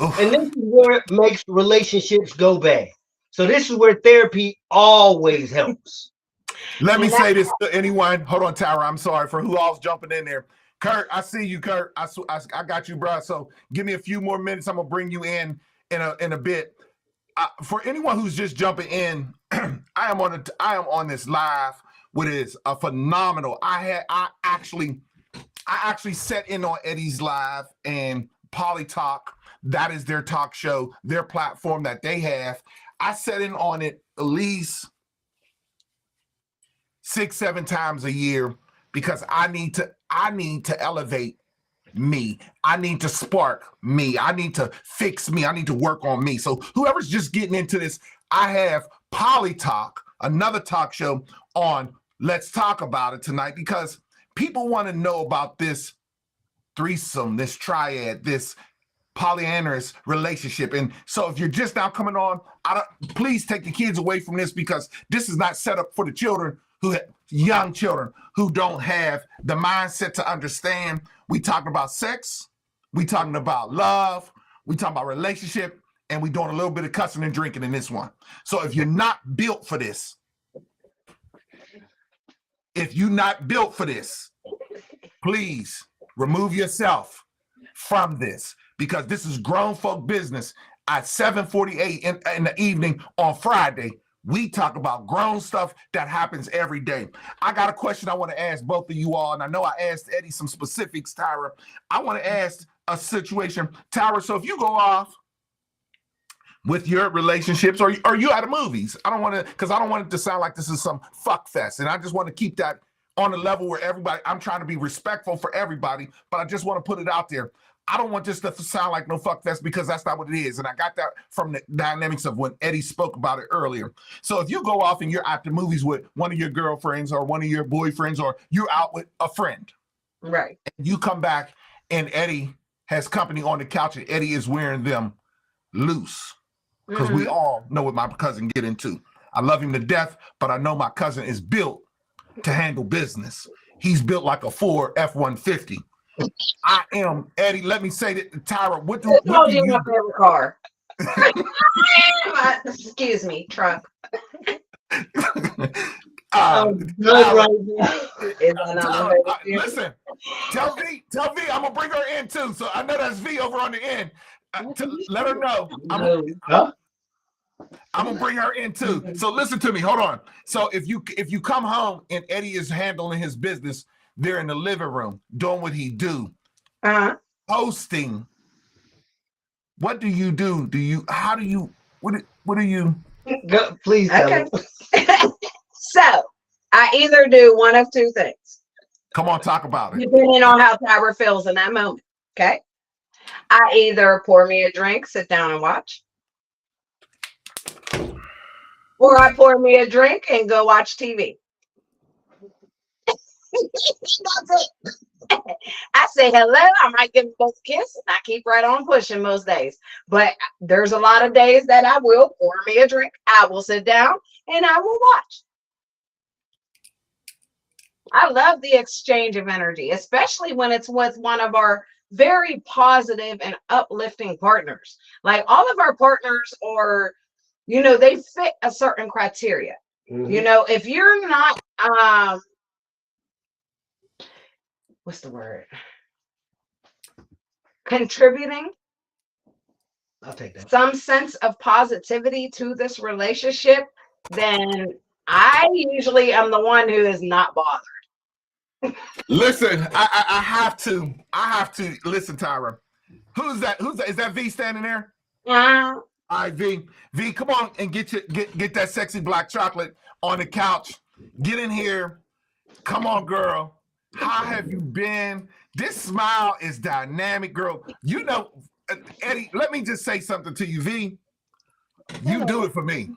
And this is where it makes relationships go bad. So this is where therapy always helps. Let me say this to anyone. Hold on, Tyra. I'm sorry for who all's jumping in there. Kurt, I see you, Kurt. I got you, bro. So give me a few more minutes. I'm gonna bring you in a bit. For anyone who's just jumping in, I am on this live, which is a phenomenal. I actually set in on Eddie's live and Poly Talk. That is their talk show, their platform that they have. I set in on it at least 6-7 times a year because I need to elevate me. I need to spark me. I need to fix me. I need to work on me. So whoever's just getting into this, I have Poly Talk, another talk show on Let's Talk About It tonight because people want to know about this threesome, this triad, this polyamorous relationship. And so if you're just now coming on, please take the kids away from this because this is not set up for the children young children who don't have the mindset to understand. We talking about sex, we talking about love, we talking about relationship, and we doing a little bit of cussing and drinking in this one. So if you're not built for this, please remove yourself from this because this is grown folk business. At 7:48 in the evening on Friday, we talk about grown stuff that happens every day. I got a question I want to ask both of you all, and I know I asked Eddie some specifics, Tyra. I want to ask a situation, Tyra. So if you go off with your relationships, or you out of movies, I don't want it to sound like this is some fuck fest, and I just want to keep that on a level where everybody. I'm trying to be respectful for everybody, but I just want to put it out there. I don't want this stuff to sound like no fuck fest because that's not what it is. And I got that from the dynamics of when Eddie spoke about it earlier. So if you go off and you're at the movies with one of your girlfriends or one of your boyfriends, or you're out with a friend, right? And you come back and Eddie has company on the couch and Eddie is wearing them loose because we all know what my cousin get into. I love him to death, but I know my cousin is built to handle business. He's built like a Ford F-150. I am Eddie. Let me say that, Tyra. What do you? My favorite car. Excuse me, truck. Listen, tell V. I'm gonna bring her in too. So I know that's V over on the end. Let her know. I'm gonna bring her in too. So listen to me. Hold on. So if you come home and Eddie is handling his business. They're in the living room doing what he do. Hosting. What do you do? What do you? Go, please tell me. So I either do one of two things. Come on, talk about it. Depending on how Tyra feels in that moment. Okay. I either pour me a drink, sit down and watch. Or I pour me a drink and go watch TV. That's it. I say hello. I might give them both a kiss, and I keep right on pushing most days. But there's a lot of days that I will pour me a drink. I will sit down and I will watch. I love the exchange of energy, especially when it's with one of our very positive and uplifting partners. Like all of our partners are, they fit a certain criteria. If you're not, what's the word? Contributing I'll take that. some sense of positivity to this relationship, then I usually am the one who is not bothered. Listen, I have to listen, Tyra. Who's that? Is that V standing there? Uh, All right, V, come on and get that sexy black chocolate on the couch. Get in here. Come on, girl. How have you been? This smile is dynamic, girl. Eddie, let me just say something to you, V. You do it for me.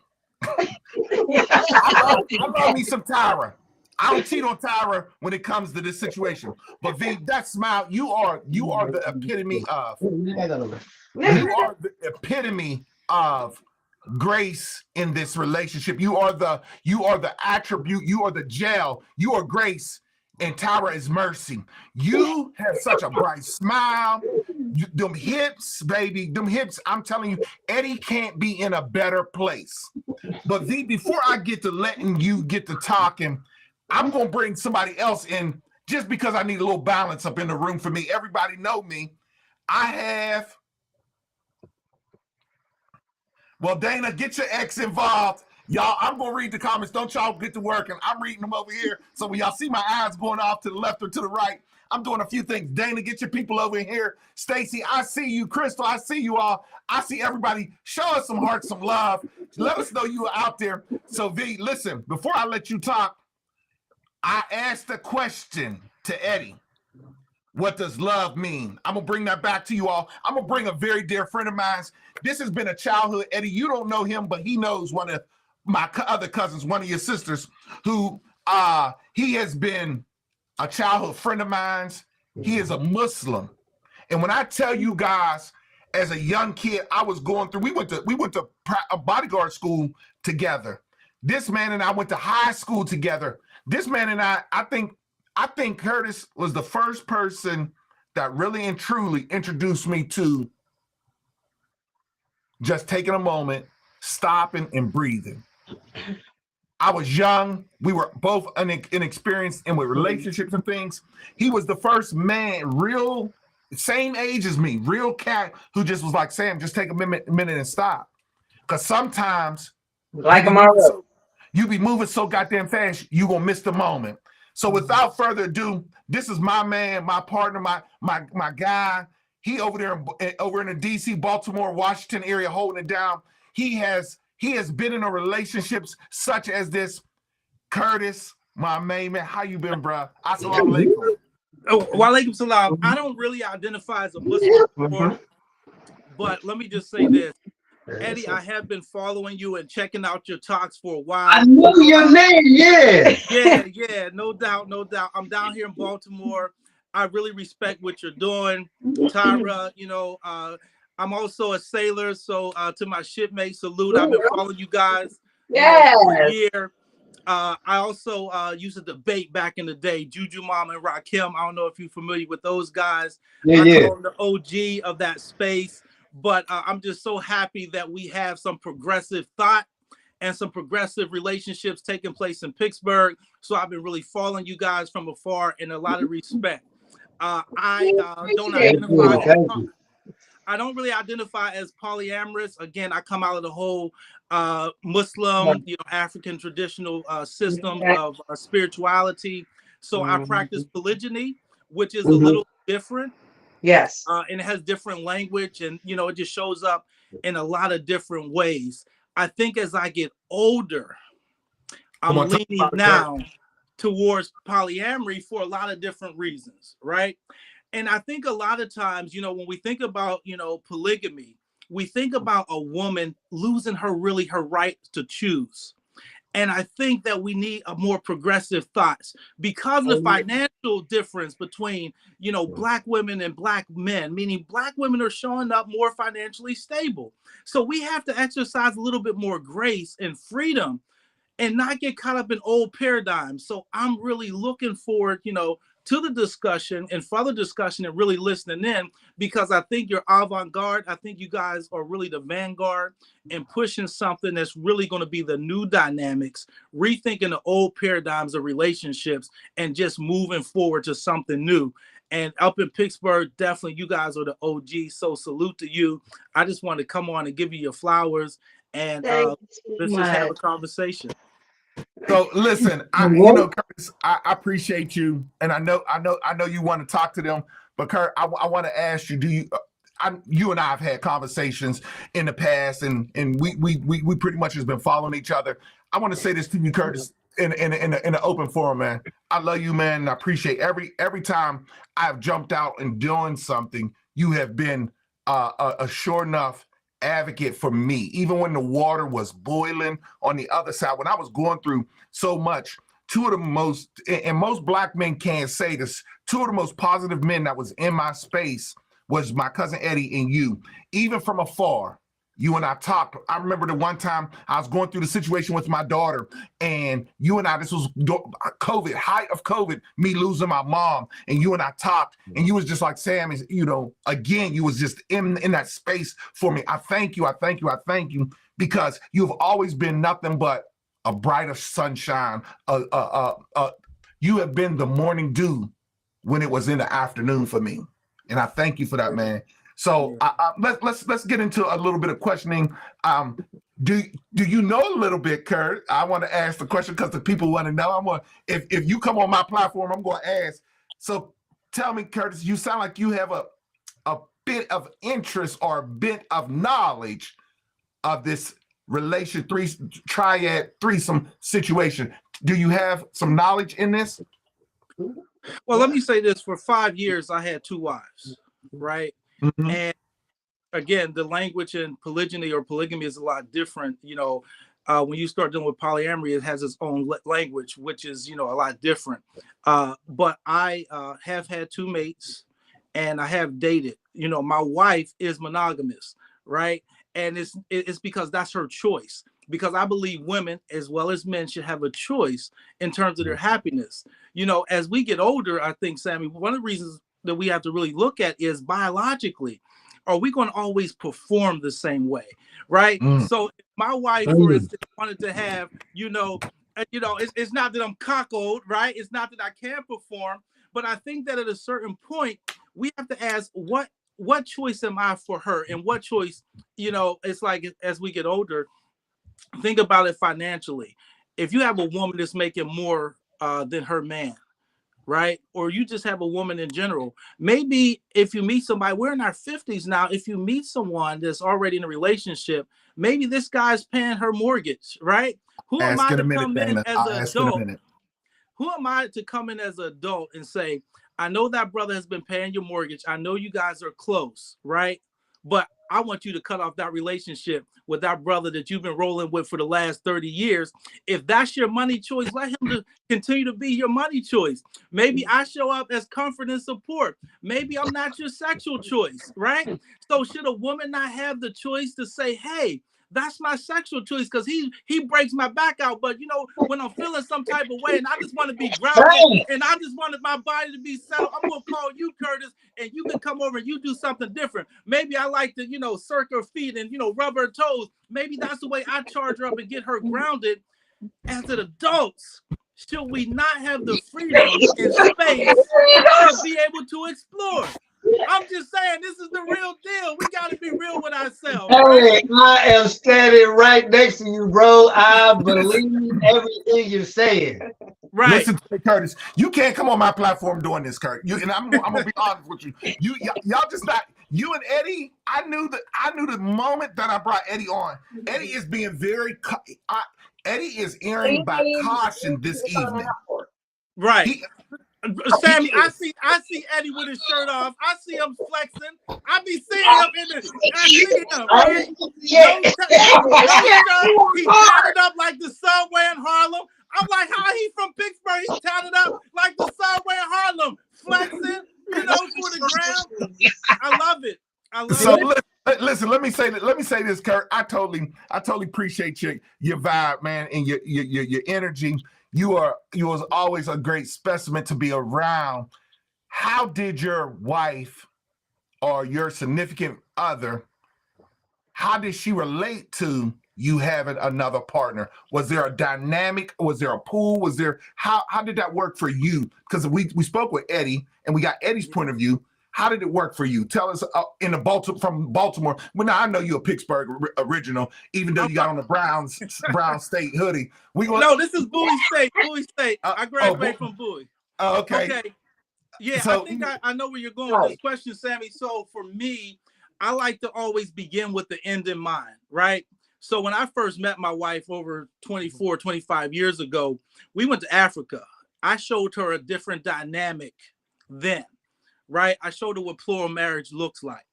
I love me some Tyra. I don't cheat on Tyra when it comes to this situation. But V, that smile, you are the epitome of. You are the epitome of grace in this relationship. You are the attribute. You are the gel. You are grace, and Tyra is mercy. You have such a bright smile. Them hips, baby, them hips. I'm telling you, Eddie can't be in a better place. But V, before I get to letting you get to talking, I'm gonna bring somebody else in just because I need a little balance up in the room for me. Everybody know me. Well, Dana, get your ex involved. Y'all, I'm going to read the comments. Don't y'all get to work, and I'm reading them over here. So when y'all see my eyes going off to the left or to the right, I'm doing a few things. Dana, get your people over here. Stacy, I see you. Crystal, I see you all. I see everybody. Show us some heart, some love. Let us know you are out there. So, V, listen, before I let you talk, I asked a question to Eddie. What does love mean? I'm going to bring that back to you all. I'm going to bring a very dear friend of mine. This has been a childhood. Eddie, you don't know him, but he knows one of my other cousins, one of your sisters, who he has been a childhood friend of mine. He is a Muslim. And when I tell you guys, as a young kid, I was going through, we went to a bodyguard school together. This man and I went to high school together. This man and I think Curtis was the first person that really and truly introduced me to just taking a moment, stopping and breathing. I was young. We were both inexperienced in with relationships and things. He was the first man, real, same age as me, real cat who just was like, Sam, just take a minute and stop. Because sometimes you be moving so goddamn fast, you gonna miss the moment. So without further ado, this is my man, my partner, my guy. He over there over in the DC, Baltimore, Washington area holding it down. He has been in a relationships such as this. Curtis, my main man, how you been, bro? Assalamu alaikum. Oh, walaikum salam. I don't really identify as a Muslim anymore, but let me just say this. Eddie, I have been following you and checking out your talks for a while. I know your name, yeah. Yeah, no doubt. I'm down here in Baltimore. I really respect what you're doing, Tyra. I'm also a sailor, so to my shipmate, salute. I've been following you guys for a year. I also used to debate back in the day, Juju Mom and Rakim. I don't know if you're familiar with those guys. I call them the OG of that space. But I'm just so happy that we have some progressive thought and some progressive relationships taking place in Pittsburgh. So I've been really following you guys from afar in a lot of respect. I don't really identify as polyamorous. Again, I come out of the whole Muslim, African traditional system of spirituality. So I practice polygyny, which is a little different. Yes. And it has different language, and it just shows up in a lot of different ways. I think as I get older, I'm leaning now towards polyamory for a lot of different reasons, right? And I think a lot of times, when we think about, polygamy, we think about a woman losing her right to choose. And I think that we need a more progressive thoughts because of the financial difference between, Black women and Black men, meaning Black women are showing up more financially stable. So we have to exercise a little bit more grace and freedom and not get caught up in old paradigms. So I'm really looking forward, to the discussion and further discussion and really listening in, because I think you're avant-garde. I think you guys are really the vanguard and pushing something that's really going to be the new dynamics, rethinking the old paradigms of relationships and just moving forward to something new. And up in Pittsburgh, definitely you guys are the OG. So salute to you. I just want to come on and give you your flowers and let's just have a conversation. So listen, Curtis, I appreciate you, and I know you want to talk to them, but Kurt, I want to ask you, you and I have had conversations in the past, and we pretty much has been following each other. I want to say this to you, Curtis, in an open forum, man. I love you, man, and I appreciate every time I've jumped out and doing something, you have been a sure enough advocate for me, even when the water was boiling on the other side, when I was going through so much. Two of the most, and most Black men can't say this, two of the most positive men that was in my space was my cousin Eddie and you. Even from afar, you and I talked. I remember the one time I was going through the situation with my daughter, and you and I, this was COVID, height of COVID, me losing my mom, and you and I talked, and you was just like, Sam, is, again, you was just in that space for me. I thank you, because you've always been nothing but a brighter sunshine. You have been the morning dew when it was in the afternoon for me, and I thank you for that, man. So let's get into a little bit of questioning. Do you know a little bit, Kurt? I want to ask the question because the people want to know. If you come on my platform, I'm going to ask. So tell me, Curtis, you sound like you have a bit of interest or a bit of knowledge of this triad threesome situation. Do you have some knowledge in this? Well, let me say this: for 5 years, I had 2 wives, right? Mm-hmm. And again, the language in polygyny or polygamy is a lot different. When you start dealing with polyamory, it has its own language, which is, a lot different. But I have had 2 mates, and I have dated. My wife is monogamous, right? And it's because that's her choice. Because I believe women as well as men should have a choice in terms of their happiness. As we get older, I think, Sammy, one of the reasons that we have to really look at is biologically, are we going to always perform the same way, right? So if my wife, for instance, wanted to have, it's not that I'm cockold, right? It's not that I can't perform, but I think that at a certain point, we have to ask what choice am I for her, and what choice, it's like as we get older, think about it financially. If you have a woman that's making more than her man, right? Or you just have a woman in general. Maybe if you meet somebody, we're in our 50s now, if you meet someone that's already in a relationship, maybe this guy's paying her mortgage, right? Who am I to come in as an adult? Who am I to come in as an adult and say, I know that brother has been paying your mortgage. I know you guys are close, right? But I want you to cut off that relationship with that brother that you've been rolling with for the last 30 years. If that's your money choice, let him continue to be your money choice. Maybe I show up as comfort and support. Maybe I'm not your sexual choice, right? So should a woman not have the choice to say, hey, that's my sexual choice because he breaks my back out. But, when I'm feeling some type of way and I just want to be grounded and I just wanted my body to be settled, I'm going to call you, Curtis, and you can come over and you do something different. Maybe I like to, circ her feet and, rub her toes. Maybe that's the way I charge her up and get her grounded. As an adults, should we not have the freedom and space to be able to explore? I'm just saying, this is the real deal. We got to be real with ourselves. Hey, right? I am standing right next to you, bro. I believe everything you're saying. Right. Listen to me, Curtis. You can't come on my platform doing this, Kurt. And I'm gonna be honest with you. Y'all just not. You and Eddie. I knew the moment that I brought Eddie on. Eddie is being very. Eddie is erring by caution this evening. Right. Sammy, I see Eddie with his shirt off. I see him flexing. I be seeing him I see him, right? Yeah. No shirt. He tatted up like the subway in Harlem. I'm like, how he from Pittsburgh? He's tatted up like the subway in Harlem, flexing, for the gram. I love it. So listen, let me say this, Kurt. I totally appreciate your vibe, man, and your energy. You was always a great specimen to be around. How did your wife or your significant other, how did she relate to you having another partner? Was there a dynamic? Was there a pool? Was there how did that work for you? Because we spoke with Eddie and we got Eddie's point of view. How did it work for you? Tell us from Baltimore. Well, now I know you're a Pittsburgh original, even though you got on the Brown State hoodie. No, this is Bowie State. Bowie State. I graduated from Bowie. Oh, okay. Okay. Yeah, So, I think I know where you're going with this question, Sammy. So for me, I like to always begin with the end in mind, right? So when I first met my wife over 24, 25 years ago, we went to Africa. I showed her a different dynamic then. Right? I showed her what plural marriage looks like.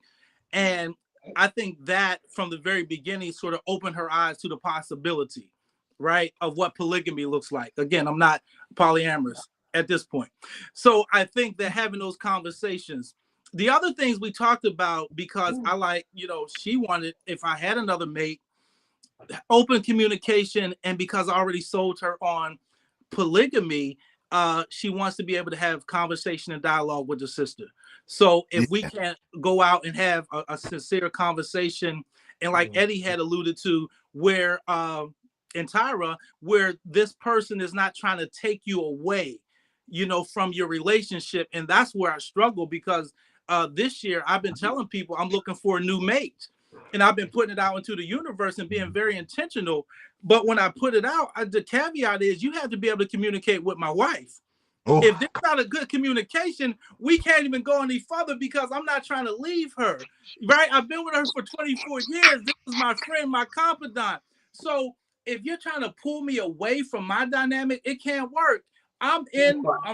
And I think that from the very beginning sort of opened her eyes to the possibility, right, of what polygamy looks like. Again, I'm not polyamorous at this point. So I think that having those conversations, the other things we talked about, because I like, she wanted, if I had another mate, open communication. And because I already sold her on polygamy, she wants to be able to have conversation and dialogue with the sister. So if we can't go out and have a sincere conversation, and like Eddie had alluded to, where in Tyra, where this person is not trying to take you away, from your relationship. And that's where I struggle, because this year I've been telling people I'm looking for a new mate. And I've been putting it out into the universe and being very intentional. But when I put it out, the caveat is you have to be able to communicate with my wife. Oh. If there's not a good communication, we can't even go any further, because I'm not trying to leave her, right? I've been with her for 24 years. This is my friend, my confidant. So if you're trying to pull me away from my dynamic, it can't work. I'm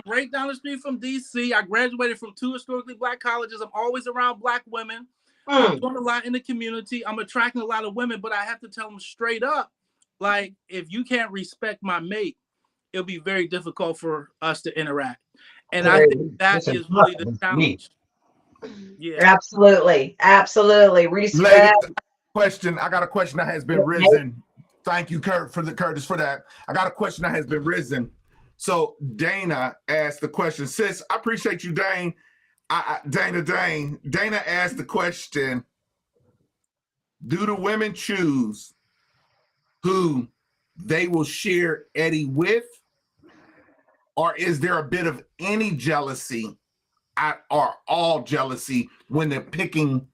right down the street from DC. I graduated from 2 historically Black colleges. I'm always around Black women. I'm doing a lot in the community. I'm attracting a lot of women, but I have to tell them straight up, like, if you can't respect my mate, it'll be very difficult for us to interact. And I think that is really the challenge. Yeah, absolutely. Respect. Ladies, I got a question that has been risen. Thank you, Curtis, for that. I got a question that has been risen. So Dana asked the question. Sis, I appreciate you, Dane. Dana asked the question, do the women choose who they will share Eddie with? Or is there a bit of any jealousy or all jealousy when the picking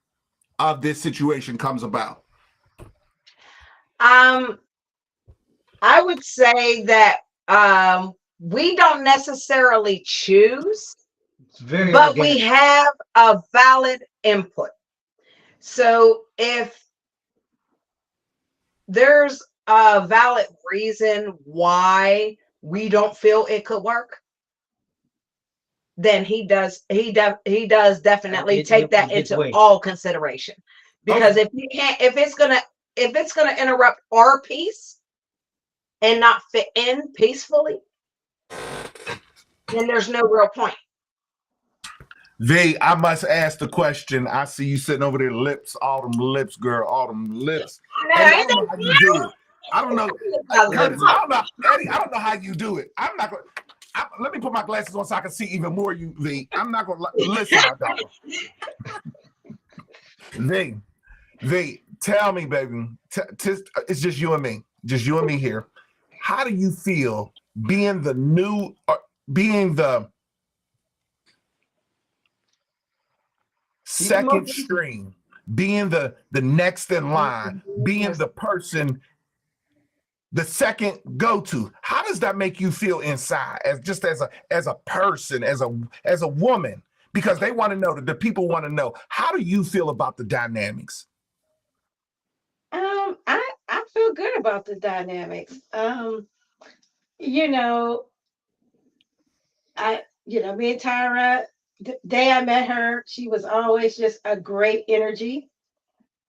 of this situation comes about? I would say that we don't necessarily choose, but we have a valid input. So if there's a valid reason why we don't feel it could work, then he does definitely take that into all consideration. Because if it's gonna interrupt our peace and not fit in peacefully, then there's no real point. I must ask the question. I see you sitting over there, all them lips, girl, all them lips. I don't know how you do it. I don't know, Curtis, Eddie, I don't know how you do it. I'm not going to, let me put my glasses on so I can see even more you, V. I'm not going to, listen, my dog. V, tell me, baby, it's just you and me here. How do you feel being the second string, being the next in line, being the person, the second go-to? How does that make you feel inside, as a person, as a woman? Because they want to know, the people want to know, how do you feel about the dynamics? I feel good about the dynamics. me and Tyra, the day I met her, she was always just a great energy.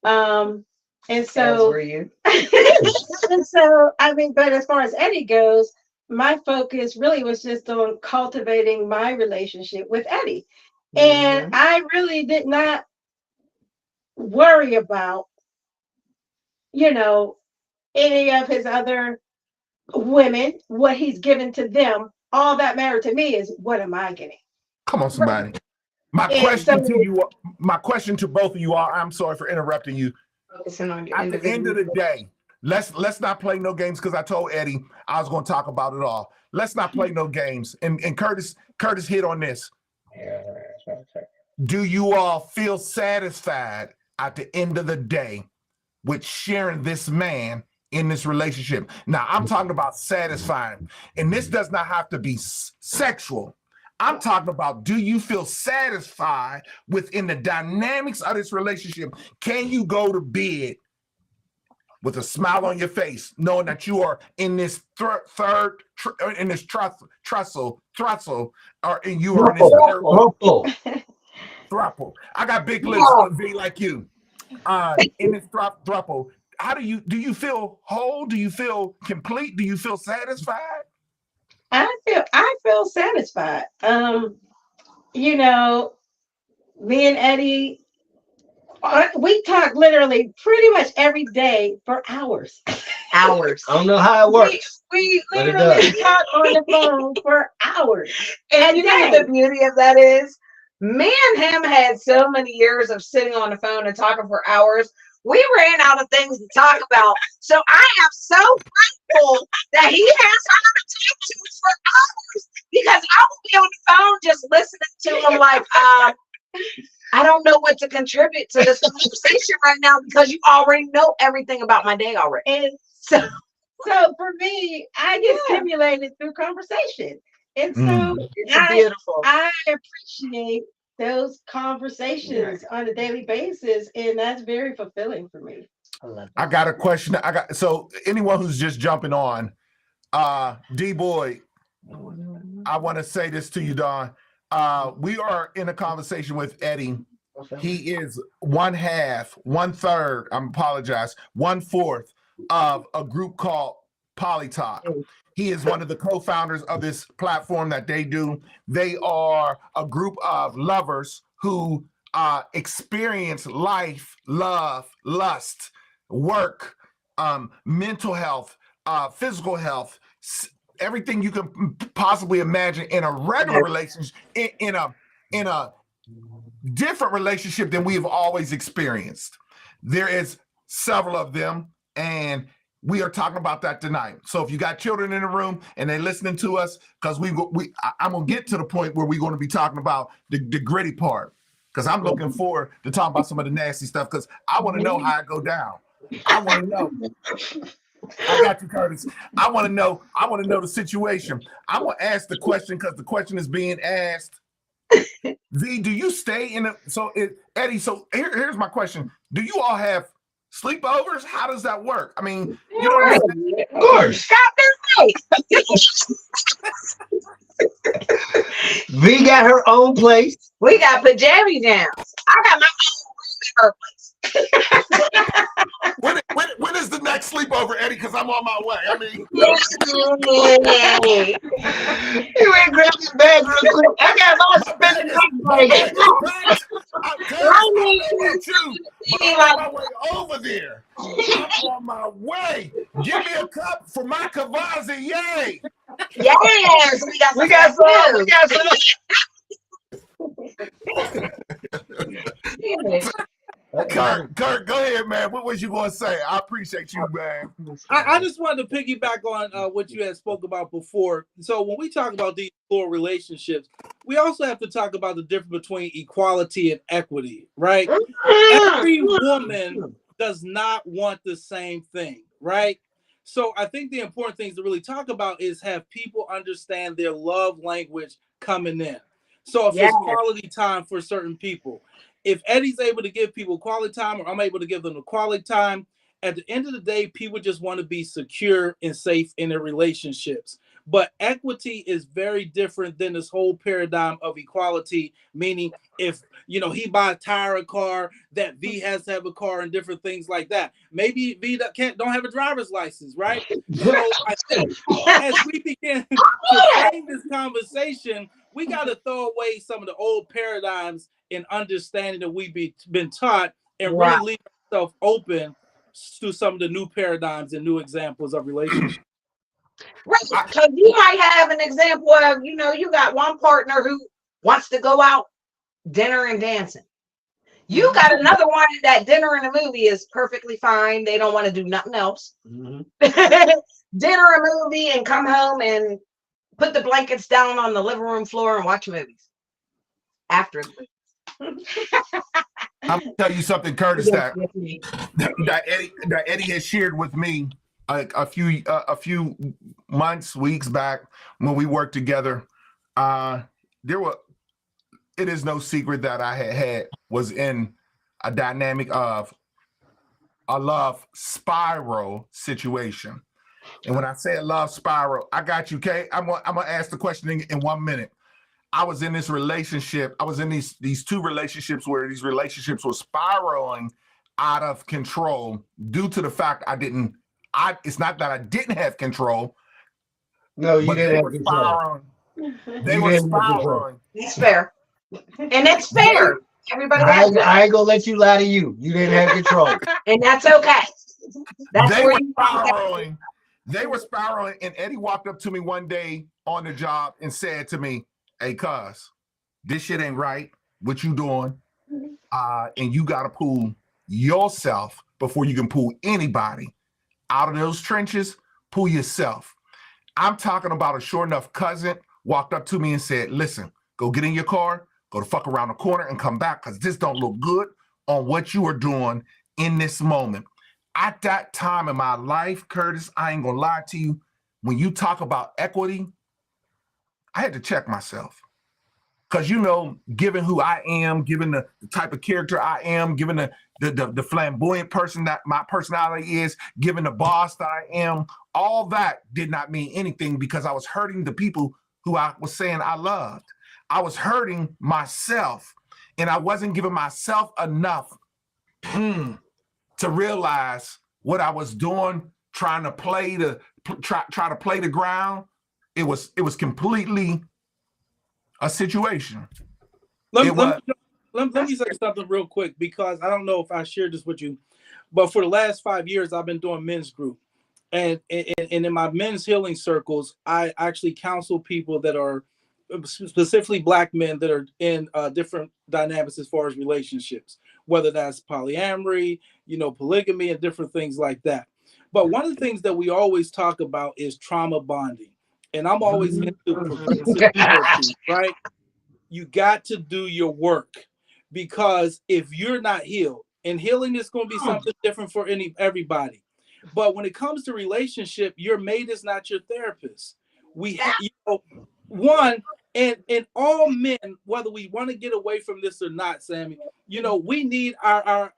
Um, and As so, were you. and so, I mean, but as far as Eddie goes, my focus really was just on cultivating my relationship with Eddie. And Mhm. I really did not worry about, you know, any of his other women, what he's given to them. All that mattered to me is what am I getting? Come on, Right. somebody. My And so, question to you, my question to both of you all, I'm sorry for interrupting you. Focusing on your At the end of the individual. day, let's not play no games because I told Eddie I was going to talk about it all. Let's not play no games. And Curtis hit on this. Do you all feel satisfied at the end of the day with sharing this man in this relationship? Now, I'm talking about satisfying, and this does not have to be sexual. I'm talking about, do you feel satisfied within the dynamics of this relationship? Can you go to bed with a smile on your face, knowing that you are in this in this trussle, or you are in this third thruple? I got big lips, V, like you. In this thruple, how do you feel whole? Do you feel complete? Do you feel satisfied? I feel satisfied. You know, me and Eddie, we talk literally pretty much every day for hours. Hours. I don't know how it We, works. we But it literally does. talk on the phone for hours. And you know what the beauty of that is? Me and him had so many years of sitting on the phone and talking for hours. We ran out of things to talk about. So I am so grateful that he has someone to talk to for hours because I will be on the phone just listening to him like, I don't know what to contribute to this conversation right now because you already know everything about my day already. And so for me, I get stimulated through conversation. And so It's beautiful. I appreciate those conversations on a daily basis, and that's very fulfilling for me. I got a question. So anyone who's just jumping on, D Boy, I want to say this to you, Don. We are in a conversation with Eddie. He is one third, I apologize, 1/4 of a group called Polytalk. He is one of the co-founders of this platform that they do. They are a group of lovers who experience life, love, lust, work, mental health, physical health, everything you can possibly imagine in a regular relationship, in a different relationship than we've always experienced. There is several of them, and we are talking about that tonight. So if you got children in the room and they're listening to us, because I'm gonna get to the point where we're going to be talking about the gritty part, because I'm looking forward to talking about some of the nasty stuff, because I want to know how it go down. I want to know. I got you, Curtis. I want to know the situation. I want to ask the question because the question is being asked. V, do you stay in Eddie, so here's my question. Do you all have sleepovers? How does that work? I mean, you know what I'm saying? Of course. V got her own place. We got pajama jams. I got my own room in her place. When is the next sleepover, Eddie? Because I'm on my way. I mean, You ain't grab your bag real quick. I got my spinning bag. I'm on my way over there. I'm on my way. Give me a cup for my Kavazi, yay! Yes, We got some. We got some. Kurt, go ahead, man. What was you going to say? I appreciate you, man. I just wanted to piggyback on what you had spoke about before. So when we talk about these core relationships, we also have to talk about the difference between equality and equity, right? Every woman does not want the same thing, right? So I think the important things to really talk about is have people understand their love language coming in. So if it's quality time for certain people, if Eddie's able to give people quality time, or I'm able to give them the quality time, at the end of the day, people just want to be secure and safe in their relationships. But equity is very different than this whole paradigm of equality, meaning if he buys Tyra a car, that V has to have a car and different things like that. Maybe V don't have a driver's license, right? So I think as we begin to frame this conversation, we got to throw away some of the old paradigms and understanding that we've been taught, and really leave ourselves open to some of the new paradigms and new examples of relationships. Right, because you might have an example of, you got one partner who wants to go out dinner and dancing. You got another one that dinner and a movie is perfectly fine. They don't want to do nothing else. Dinner, a movie, and come home and put the blankets down on the living room floor and watch movies after. I'm gonna tell you something, Curtis, that Eddie has shared with me a few months, weeks back when we worked together. It is no secret that I was in a dynamic of a love spiral situation. And when I say a love spiral, I got you, Kay. I'm gonna ask the question in 1 minute. I was in this relationship. I was in these two relationships where these relationships were spiraling out of control due to the fact it's not that I didn't have control. No, you didn't have control. They were spiraling. That's fair. And that's fair. Everybody has that. I ain't gonna let you lie to you. You didn't have control. And that's okay. They were spiraling. They were spiraling, and Eddie walked up to me one day on the job and said to me, "Hey, cuz, this shit ain't right. What you doing? And you gotta pull yourself before you can pull anybody out of those trenches. Pull yourself." I'm talking about a sure enough cousin walked up to me and said, "Listen, go get in your car, go the fuck around the corner and come back, because this don't look good on what you are doing in this moment." At that time in my life, Curtis, I ain't gonna lie to you, when you talk about equity, I had to check myself. Because, given who I am, given the type of character I am, given the flamboyant person that my personality is, given the boss that I am, all that did not mean anything, because I was hurting the people who I was saying I loved. I was hurting myself, and I wasn't giving myself enough to realize what I was doing, trying to play the ground. It was completely a situation. Let me say something real quick, because I don't know if I shared this with you, but for the last 5 years, I've been doing men's group. And in my men's healing circles, I actually counsel people that are specifically Black men that are in different dynamics as far as relationships, whether that's polyamory, polygamy, and different things like that. But one of the things that we always talk about is trauma bonding. And I'm always into progressive therapy, right? You got to do your work, because if you're not healed, and healing is going to be something different for everybody. But when it comes to relationship, your mate is not your therapist. We have, one, and all men, whether we want to get away from this or not, Sammy, we need our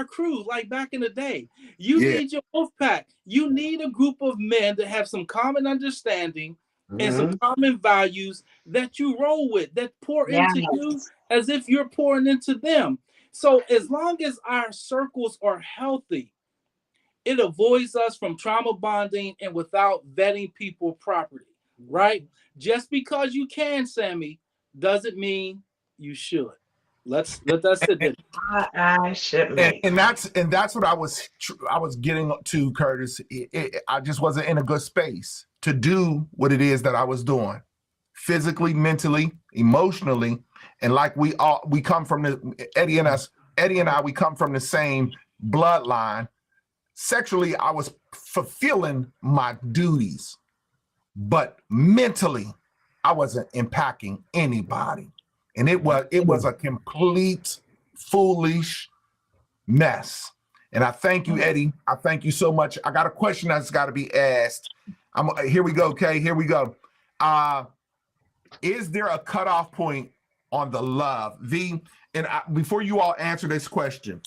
crew like back in the day. You need your wolf pack. You need a group of men that have some common understanding and some common values that you roll with, that pour into you as if you're pouring into them. So as long as our circles are healthy, it avoids us from trauma bonding and without vetting people properly, right? Just because you can, Sammy, doesn't mean you should. Let that sit there. I should. And that's what I was getting to, Curtis. I just wasn't in a good space to do what it is that I was doing, physically, mentally, emotionally, and like we come from Eddie and I, we come from the same bloodline. Sexually, I was fulfilling my duties, but mentally, I wasn't impacting anybody. And it was a complete foolish mess. And I thank you, Eddie. I thank you so much. I got a question that's got to be asked. Here we go, Kay. Here we go. Is there a cutoff point on the love? Before you all answer this question,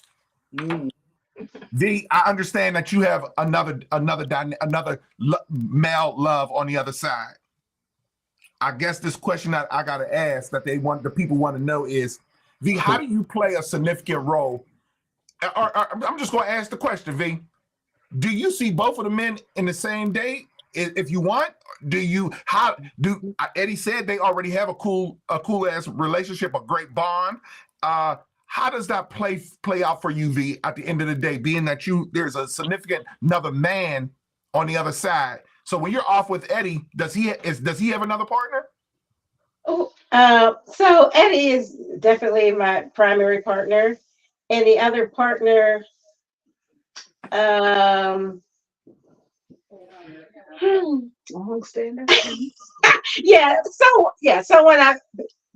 V, I understand that you have another male love on the other side. I guess this question that I gotta ask that the people want to know is, V, how do you play a significant role? I'm just gonna ask the question, V. Do you see both of the men in the same day? If you want, Eddie said they already have a cool ass relationship, a great bond. How does that play out for you, V, at the end of the day, being that there's a significant another man on the other side? So when you're off with Eddie, does he have another partner? Oh, so Eddie is definitely my primary partner, and the other partner, So when I've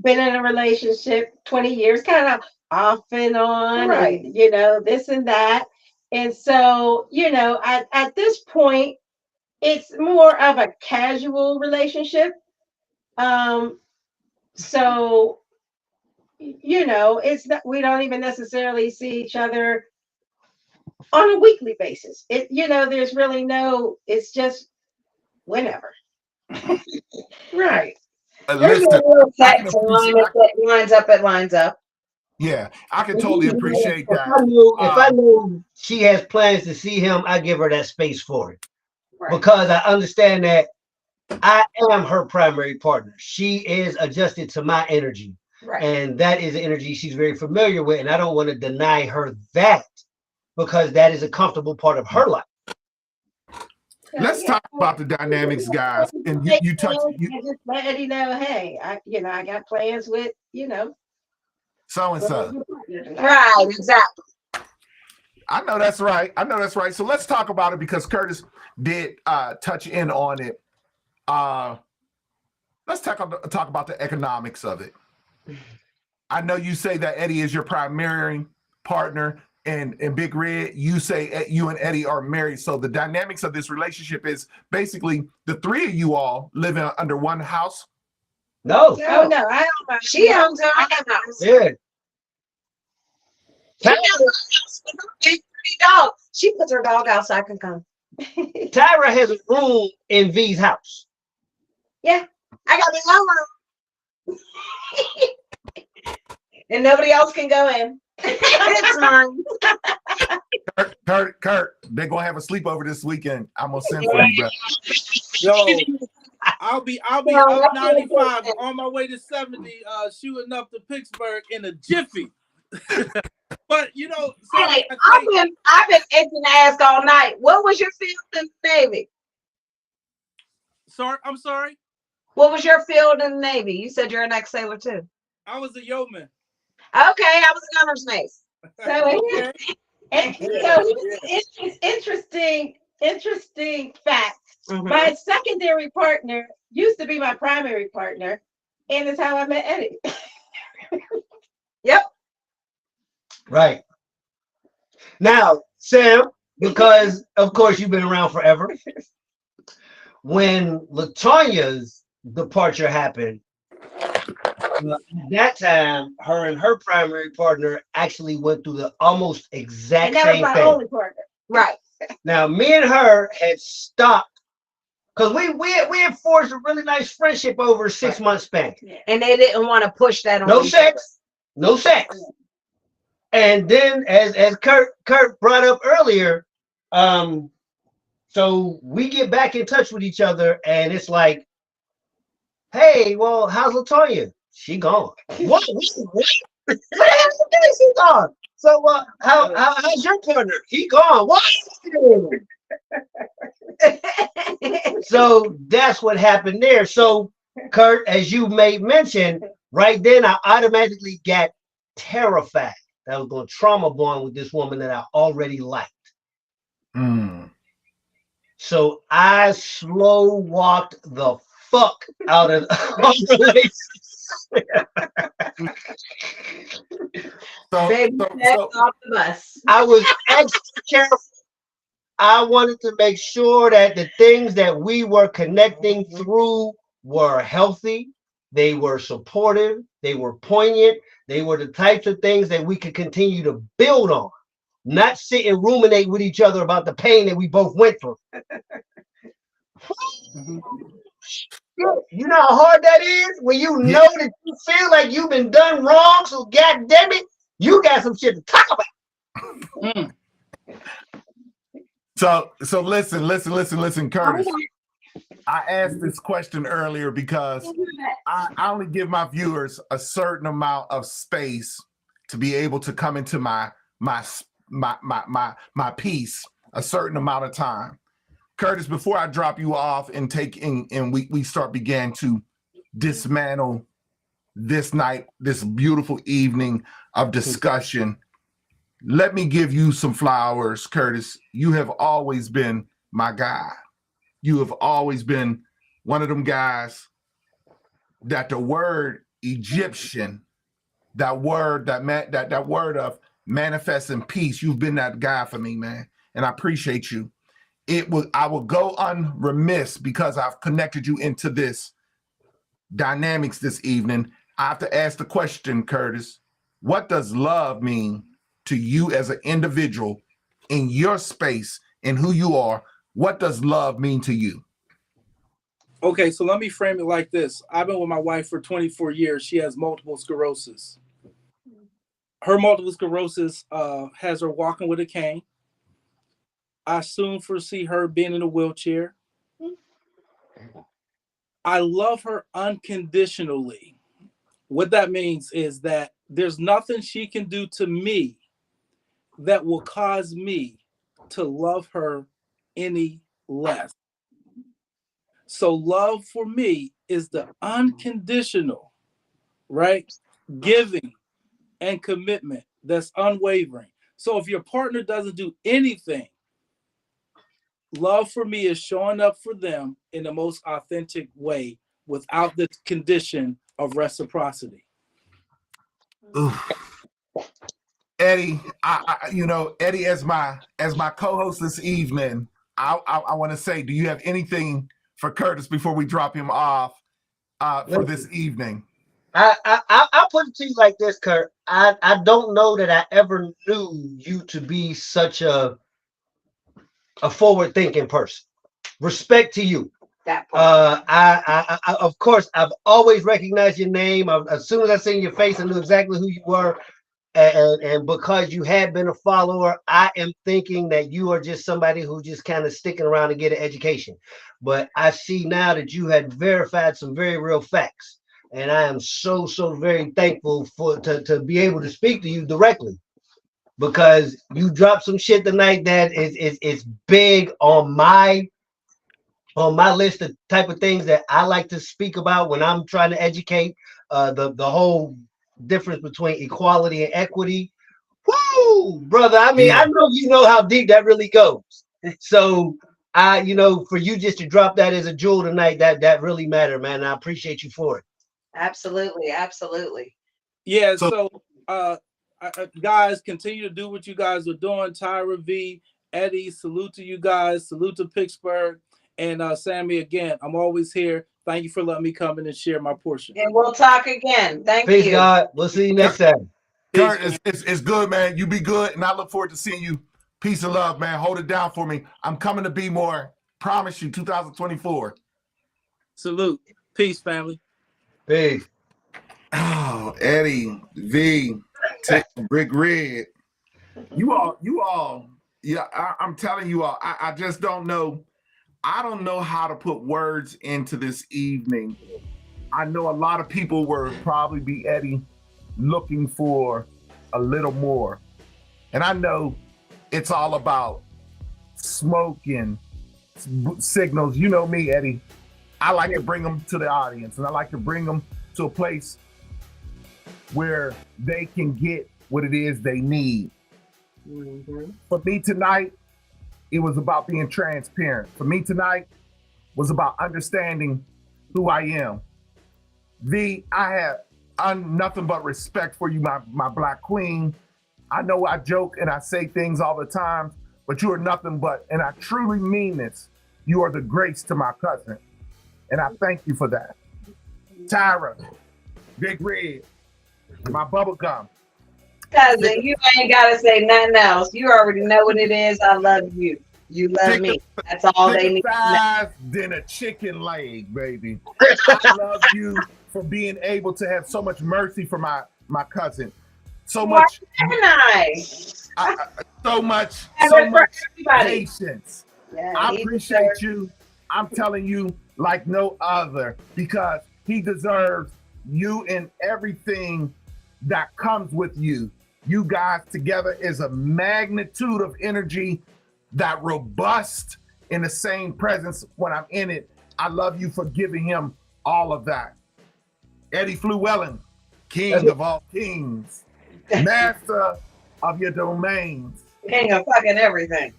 been in a relationship 20 years, kind of off and on, Right. and this and that. And so, at this point, it's more of a casual relationship. So, it's not, we don't even necessarily see each other on a weekly basis. There's really it's just whenever. Right. There's Listen, no real I set can time. appreciate. If it lines up, it lines up. Yeah, I can totally appreciate If that. I know she has plans to see him, I give her that space for it. Right. Because I understand that I am her primary partner. She is adjusted to my energy. Right. And that is an energy she's very familiar with. And I don't want to deny her that, because that is a comfortable part of her life. Let's talk about the dynamics, guys. And you touch I just let Eddie know, hey, I got plans with, so and so. Right, exactly. I know that's right. So let's talk about it, because Curtis did touch in on it. Let's talk about the economics of it. I know you say that Eddie is your primary partner, and Big Red, you say you and Eddie are married. So the dynamics of this relationship is basically the three of you all living under one house. No. Oh no, I don't. She owns her own house. Yeah. She owns her house with her big pretty dog. She puts her dog out so I can come. Tyra has a room in V's house. Yeah, I got my own room. And nobody else can go in. It's mine. Kurt, they're gonna have a sleepover this weekend. I'm gonna send for you, bro. Yo, I'll be up 95 on my way to 70, shooting up to Pittsburgh in a jiffy. But Hey, I've been itching to ask all night. What was your field in the Navy? I'm sorry. What was your field in the Navy? You said you're an ex-sailor too. I was a yeoman. Okay, I was an honors mace. So it's interesting fact. Mhm. My secondary partner used to be my primary partner, and it's how I met Eddie. Yep. Right. Now, Sam, because of course you've been around forever. When LaTonya's departure happened, at that time, her and her primary partner actually went through the almost exact And that was same my thing. only partner. Right. Now, me and her had stopped because we had forged a really nice friendship over a 6-month span. And they didn't want to push that on No each sex, no sex. And then, as Kurt brought up earlier, so we get back in touch with each other, and it's like, hey, well, how's LaTonya? She gone. What? What happened? She gone. So how's your partner? He gone. What? So that's what happened there. So, Kurt, as you made mention, right then I automatically got terrified that I was going to trauma bond with this woman that I already liked. Mm. So I slow walked the fuck out of the Baby, off the bus. I was extra careful. I wanted to make sure that the things that we were connecting through were healthy. They were supportive. They were poignant. They were the types of things that we could continue to build on. not sit and ruminate with each other about the pain that we both went through. You know how hard that is when you know that you feel like you've been done wrong. So God damn it, you got some shit to talk about. So listen, Curtis. I asked this question earlier because I only give my viewers a certain amount of space to be able to come into my piece a certain amount of time. Curtis, before I drop you off and we began to dismantle this night, this beautiful evening of discussion, let me give you some flowers, Curtis. You have always been my guy. You have always been one of them guys that the word Egyptian, that word of manifesting peace, you've been that guy for me, man. And I appreciate you. I will go unremiss because I've connected you into this dynamics this evening. I have to ask the question, Curtis, what does love mean to you as an individual in your space and who you are? What does love mean to you? Okay, so let me frame it like this. I've been with my wife for 24 years. She has multiple sclerosis. Her multiple sclerosis has her walking with a cane. I soon foresee her being in a wheelchair. I love her unconditionally. What that means is that there's nothing she can do to me that will cause me to love her any less. So love for me is the unconditional, right? Giving and commitment that's unwavering. So if your partner doesn't do anything, love for me is showing up for them in the most authentic way without the condition of reciprocity. Oof. Eddie, Eddie, as my co-host this evening, I want to say, do you have anything for Curtis before we drop him off for this evening? I'll put it to you like this, Kurt. I don't know that I ever knew you to be such a forward-thinking person. Respect to you. I of course I've always recognized your name. As soon as I seen your face, I knew exactly who you were. And because you had been a follower, I am thinking that you are just somebody who just kind of sticking around to get an education. But I see now that you had verified some very real facts. And I am so very thankful to be able to speak to you directly, because you dropped some shit tonight that is big on my list of type of things that I like to speak about when I'm trying to educate the whole difference between equality and equity. Woo, brother. I mean, I know you know how deep that really goes. So for you just to drop that as a jewel tonight, that really mattered, man. I appreciate you for it. Absolutely. Yeah, so guys, continue to do what you guys are doing. Tyra V, Eddie, salute to you guys. Salute to Pittsburgh. And Sammy, again, I'm always here. Thank you for letting me come in and share my portion. And we'll talk again. Thank Peace, you. God. We'll see you next time. Kurt, it's good, man. You be good, and I look forward to seeing you. Peace and love, man. Hold it down for me. I'm coming to be more. Promise you, 2024. Salute. Peace, family. Peace. Oh, Eddie, V, Rick Red. You all. Yeah, I'm telling you all. I just don't know. I don't know how to put words into this evening. I know a lot of people will probably be, Eddie, looking for a little more. And I know it's all about smoke and signals. You know me, Eddie. I like to bring them to the audience, and I like to bring them to a place where they can get what it is they need. Mm-hmm. For me tonight, it was about being transparent. For me tonight, was about understanding who I am. V, I have nothing but respect for you, my Black queen. I know I joke and I say things all the time, but you are nothing but, and I truly mean this, you are the grace to my cousin. And I thank you for that. Tyra, Big Red, my bubblegum, Cousin, you ain't gotta say nothing else. You already know what it is. I love you. You love me. That's all they Thicker need to know. thighs than a chicken leg, baby. I love you for being able to have so much mercy for my cousin. So Why much, can't I? so much And for everybody. patience. Yeah, I he appreciate deserves. you. I'm telling you like no other because he deserves you and everything that comes with you. You guys together is a magnitude of energy that robust in the same presence when I'm in it. I love you for giving him all of that. Eddie Fluellen, king of all kings, master of your domains. King of fucking everything.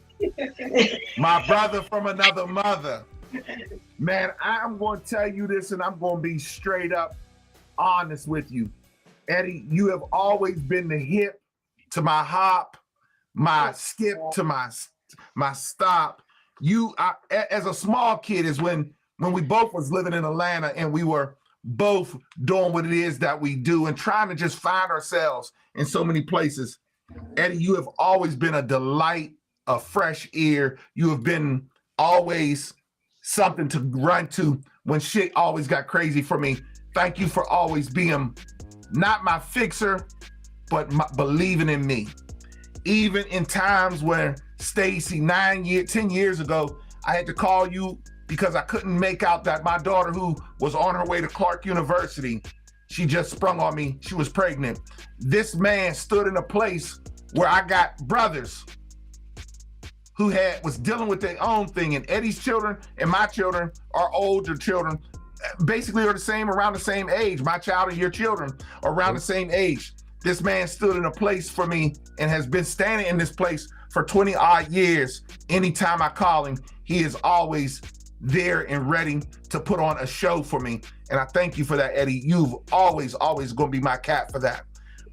My brother from another mother. Man, I'm going to tell you this and I'm going to be straight up honest with you. Eddie, you have always been the hip to my hop, my skip to my stop. As a small kid is when we both was living in Atlanta and we were both doing what it is that we do and trying to just find ourselves in so many places. Eddie, you have always been a delight, a fresh ear. You have been always something to run to when shit always got crazy for me. Thank you for always being not my fixer, but believing in me. Even in times where Stacy, 10 years ago, I had to call you because I couldn't make out that my daughter who was on her way to Clark University, she just sprung on me, she was pregnant. This man stood in a place where I got brothers who was dealing with their own thing, and Eddie's children and my children are older children, basically are around the same age. My child and your children are around the same age. This man stood in a place for me and has been standing in this place for 20 odd years. Anytime I call him, he is always there and ready to put on a show for me. And I thank you for that, Eddie. You've always gonna be my cat for that.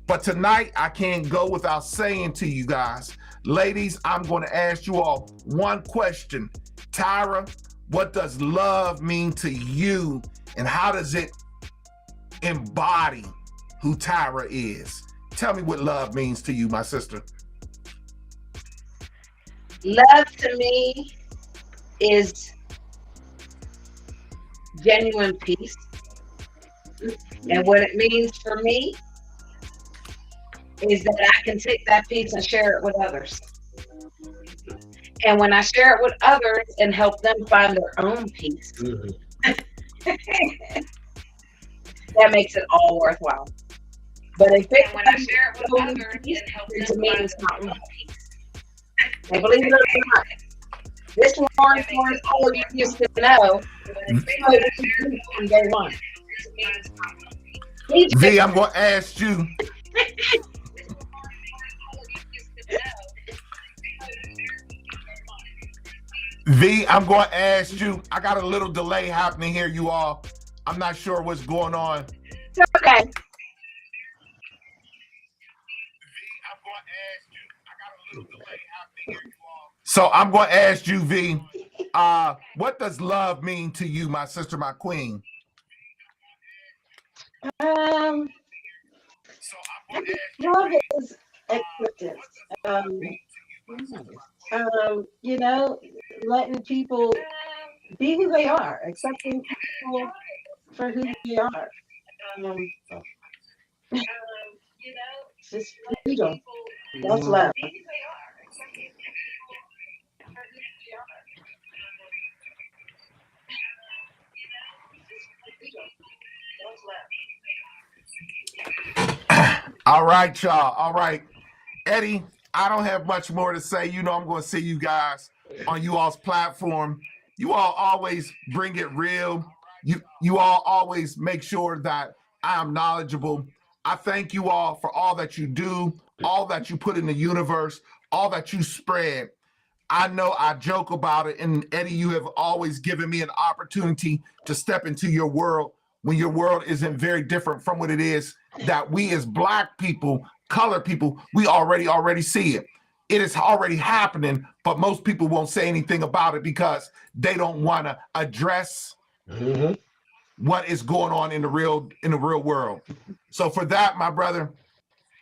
But tonight, I can't go without saying to you guys, ladies, I'm gonna ask you all one question. Tyra, what does love mean to you? And how does it embody who Tyra is? Tell me what love means to you, my sister. Love to me is genuine peace. And what it means for me is that I can take that peace and share it with others. And when I share it with others and help them find their own peace, that makes it all worthwhile. But if it, when I share it with others and help them to me, it's not my peace. And believe it or not, this Lawrence all you used to know from day one. V, I'm going to ask you. V, I'm going to ask you. I got a little delay happening here, you all. I'm not sure what's going on. It's okay. So I'm going to ask you, V, what does love mean to you, my sister, my queen? Love is acceptance. You know, letting people be who they are, accepting people for who they are. Just freedom. That's love. All right, y'all. All right. Eddie, I don't have much more to say. You know, I'm going to see you guys on you all's platform. You all always bring it real. You all always make sure that I am knowledgeable. I thank you all for all that you do, all that you put in the universe, all that you spread. I know I joke about it, and Eddie, you have always given me an opportunity to step into your world when your world isn't very different from what it is that we as Black people, colored people, we already see it. It is already happening, but most people won't say anything about it because they don't want to address what is going on in the real world. So for that, my brother,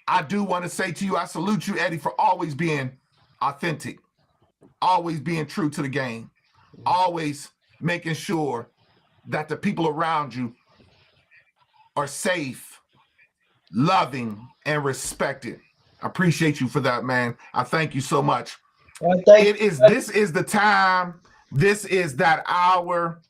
I do want to say to you, I salute you, Eddie, for always being authentic, always being true to the game, always making sure that the people around you are safe, loving, and respected. I appreciate you for that, man. I thank you so much. This is the time. This is that hour.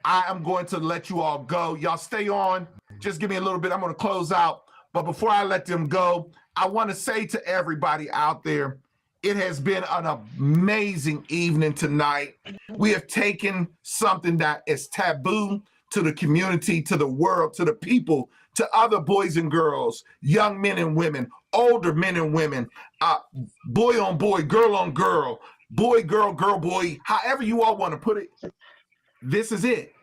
I am going to let you all go. Y'all stay on. Just give me a little bit. I'm going to close out. But before I let them go, I want to say to everybody out there, it has been an amazing evening tonight. We have taken something that is taboo to the community, to the world, to the people, to other boys and girls, young men and women, older men and women, boy on boy, girl on girl, boy, girl, girl, boy, however you all want to put it. This is it.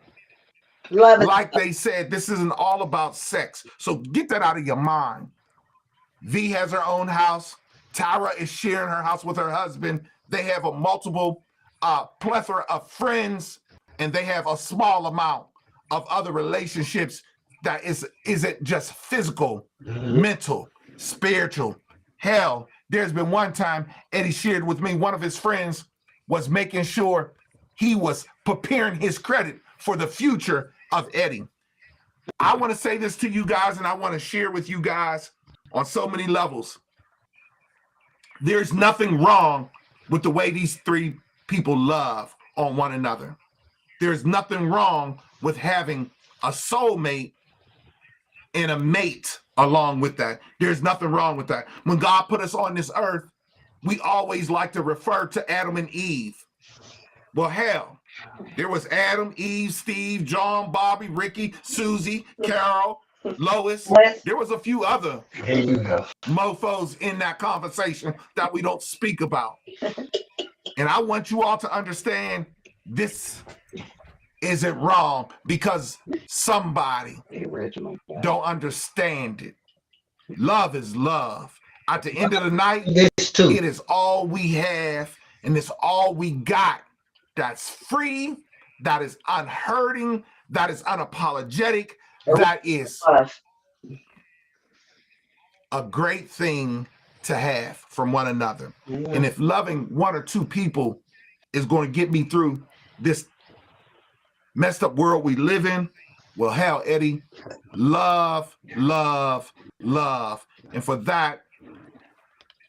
Love it. Like they said, this isn't all about sex. So get that out of your mind. V has her own house. Tyra is sharing her house with her husband. They have a multiple plethora of friends, and they have a small amount of other relationships that isn't just physical, mental, spiritual. Hell, there's been one time Eddie shared with me, one of his friends was making sure he was preparing his credit for the future of Eddie. I want to say this to you guys, and I want to share with you guys on so many levels. There's nothing wrong with the way these three people love on one another. There's nothing wrong with having a soulmate and a mate along with that. There's nothing wrong with that. When God put us on this earth, we always like to refer to Adam and Eve. Well, hell, there was Adam, Eve, Steve, John, Bobby, Ricky, Susie, Carol, Lois. There was a few other mofos in that conversation that we don't speak about. And I want you all to understand this isn't wrong because somebody don't understand it. Love is love. At the end of the night, it is all we have, and it's all we got. That's free, that is unhurting, that is unapologetic, that is a great thing to have from one another. And if loving one or two people is going to get me through this messed up world we live in, well, hell, Eddie, love, love, love. And for that,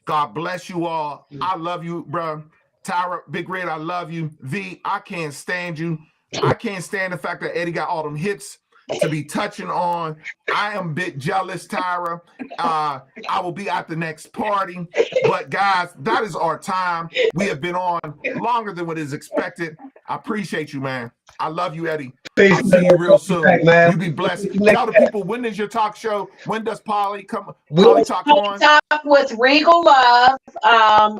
God bless you all. I love you, bro. Tyra, Big Red, I love you. V, I can't stand you. I can't stand the fact that Eddie got all them hits to be touching on. I am a bit jealous, Tyra. I will be at the next party. But guys, that is our time. We have been on longer than what is expected. I appreciate you, man. I love you, Eddie. I'll see you real soon. You be blessed. Tell the people, when is your talk show? When does Polly Talk come on? Talk with Regal Love.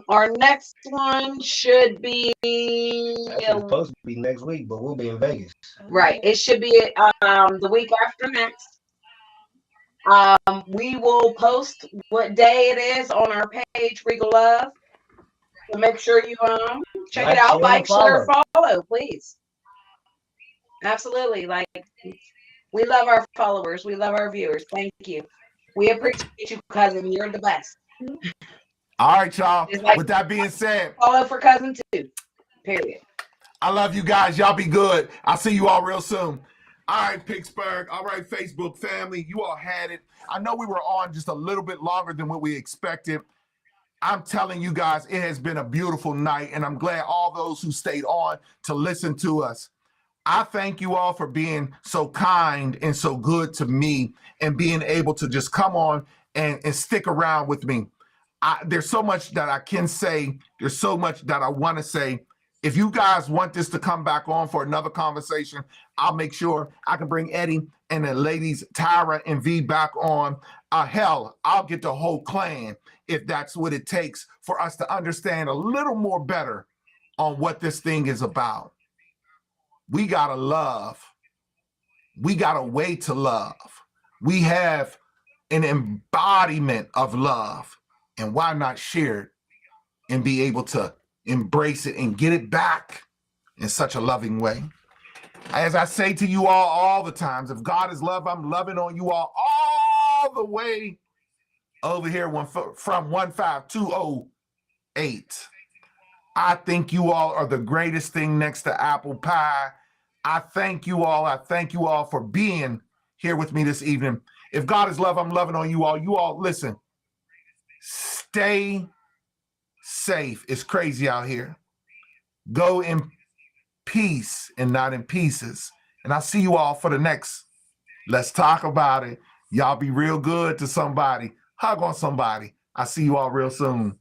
Our next one should be supposed to be next week, but we'll be in Vegas. Right. It should be the week after next. We will post what day it is on our page, Regal Love. So make sure you check it out, like, share, follow, please. Absolutely. Like, we love our followers. We love our viewers. Thank you. We appreciate you, cousin. You're the best. All right, y'all. With that being said, follow for cousin too. Period. I love you guys. Y'all be good. I'll see you all real soon. All right, Pittsburgh. All right, Facebook family. You all had it. I know we were on just a little bit longer than what we expected. I'm telling you guys, it has been a beautiful night, and I'm glad all those who stayed on to listen to us. I thank you all for being so kind and so good to me and being able to just come on and stick around with me. There's so much that I can say. There's so much that I want to say. If you guys want this to come back on for another conversation, I'll make sure I can bring Eddie and the ladies, Tyra and V, back on. Hell, I'll get the whole clan if that's what it takes for us to understand a little more better on what this thing is about. We gotta love. We got a way to love. We have an embodiment of love. And why not share it and be able to embrace it and get it back in such a loving way? As I say to you all the times, if God is love, I'm loving on you all the way over here from 15208. I think you all are the greatest thing next to apple pie. I thank you all. I thank you all for being here with me this evening. If God is love, I'm loving on you all. You all, listen, stay safe. It's crazy out here. Go in peace and not in pieces. And I'll see you all for the next. Let's talk about it. Y'all be real good to somebody. Hug on somebody. I'll see you all real soon.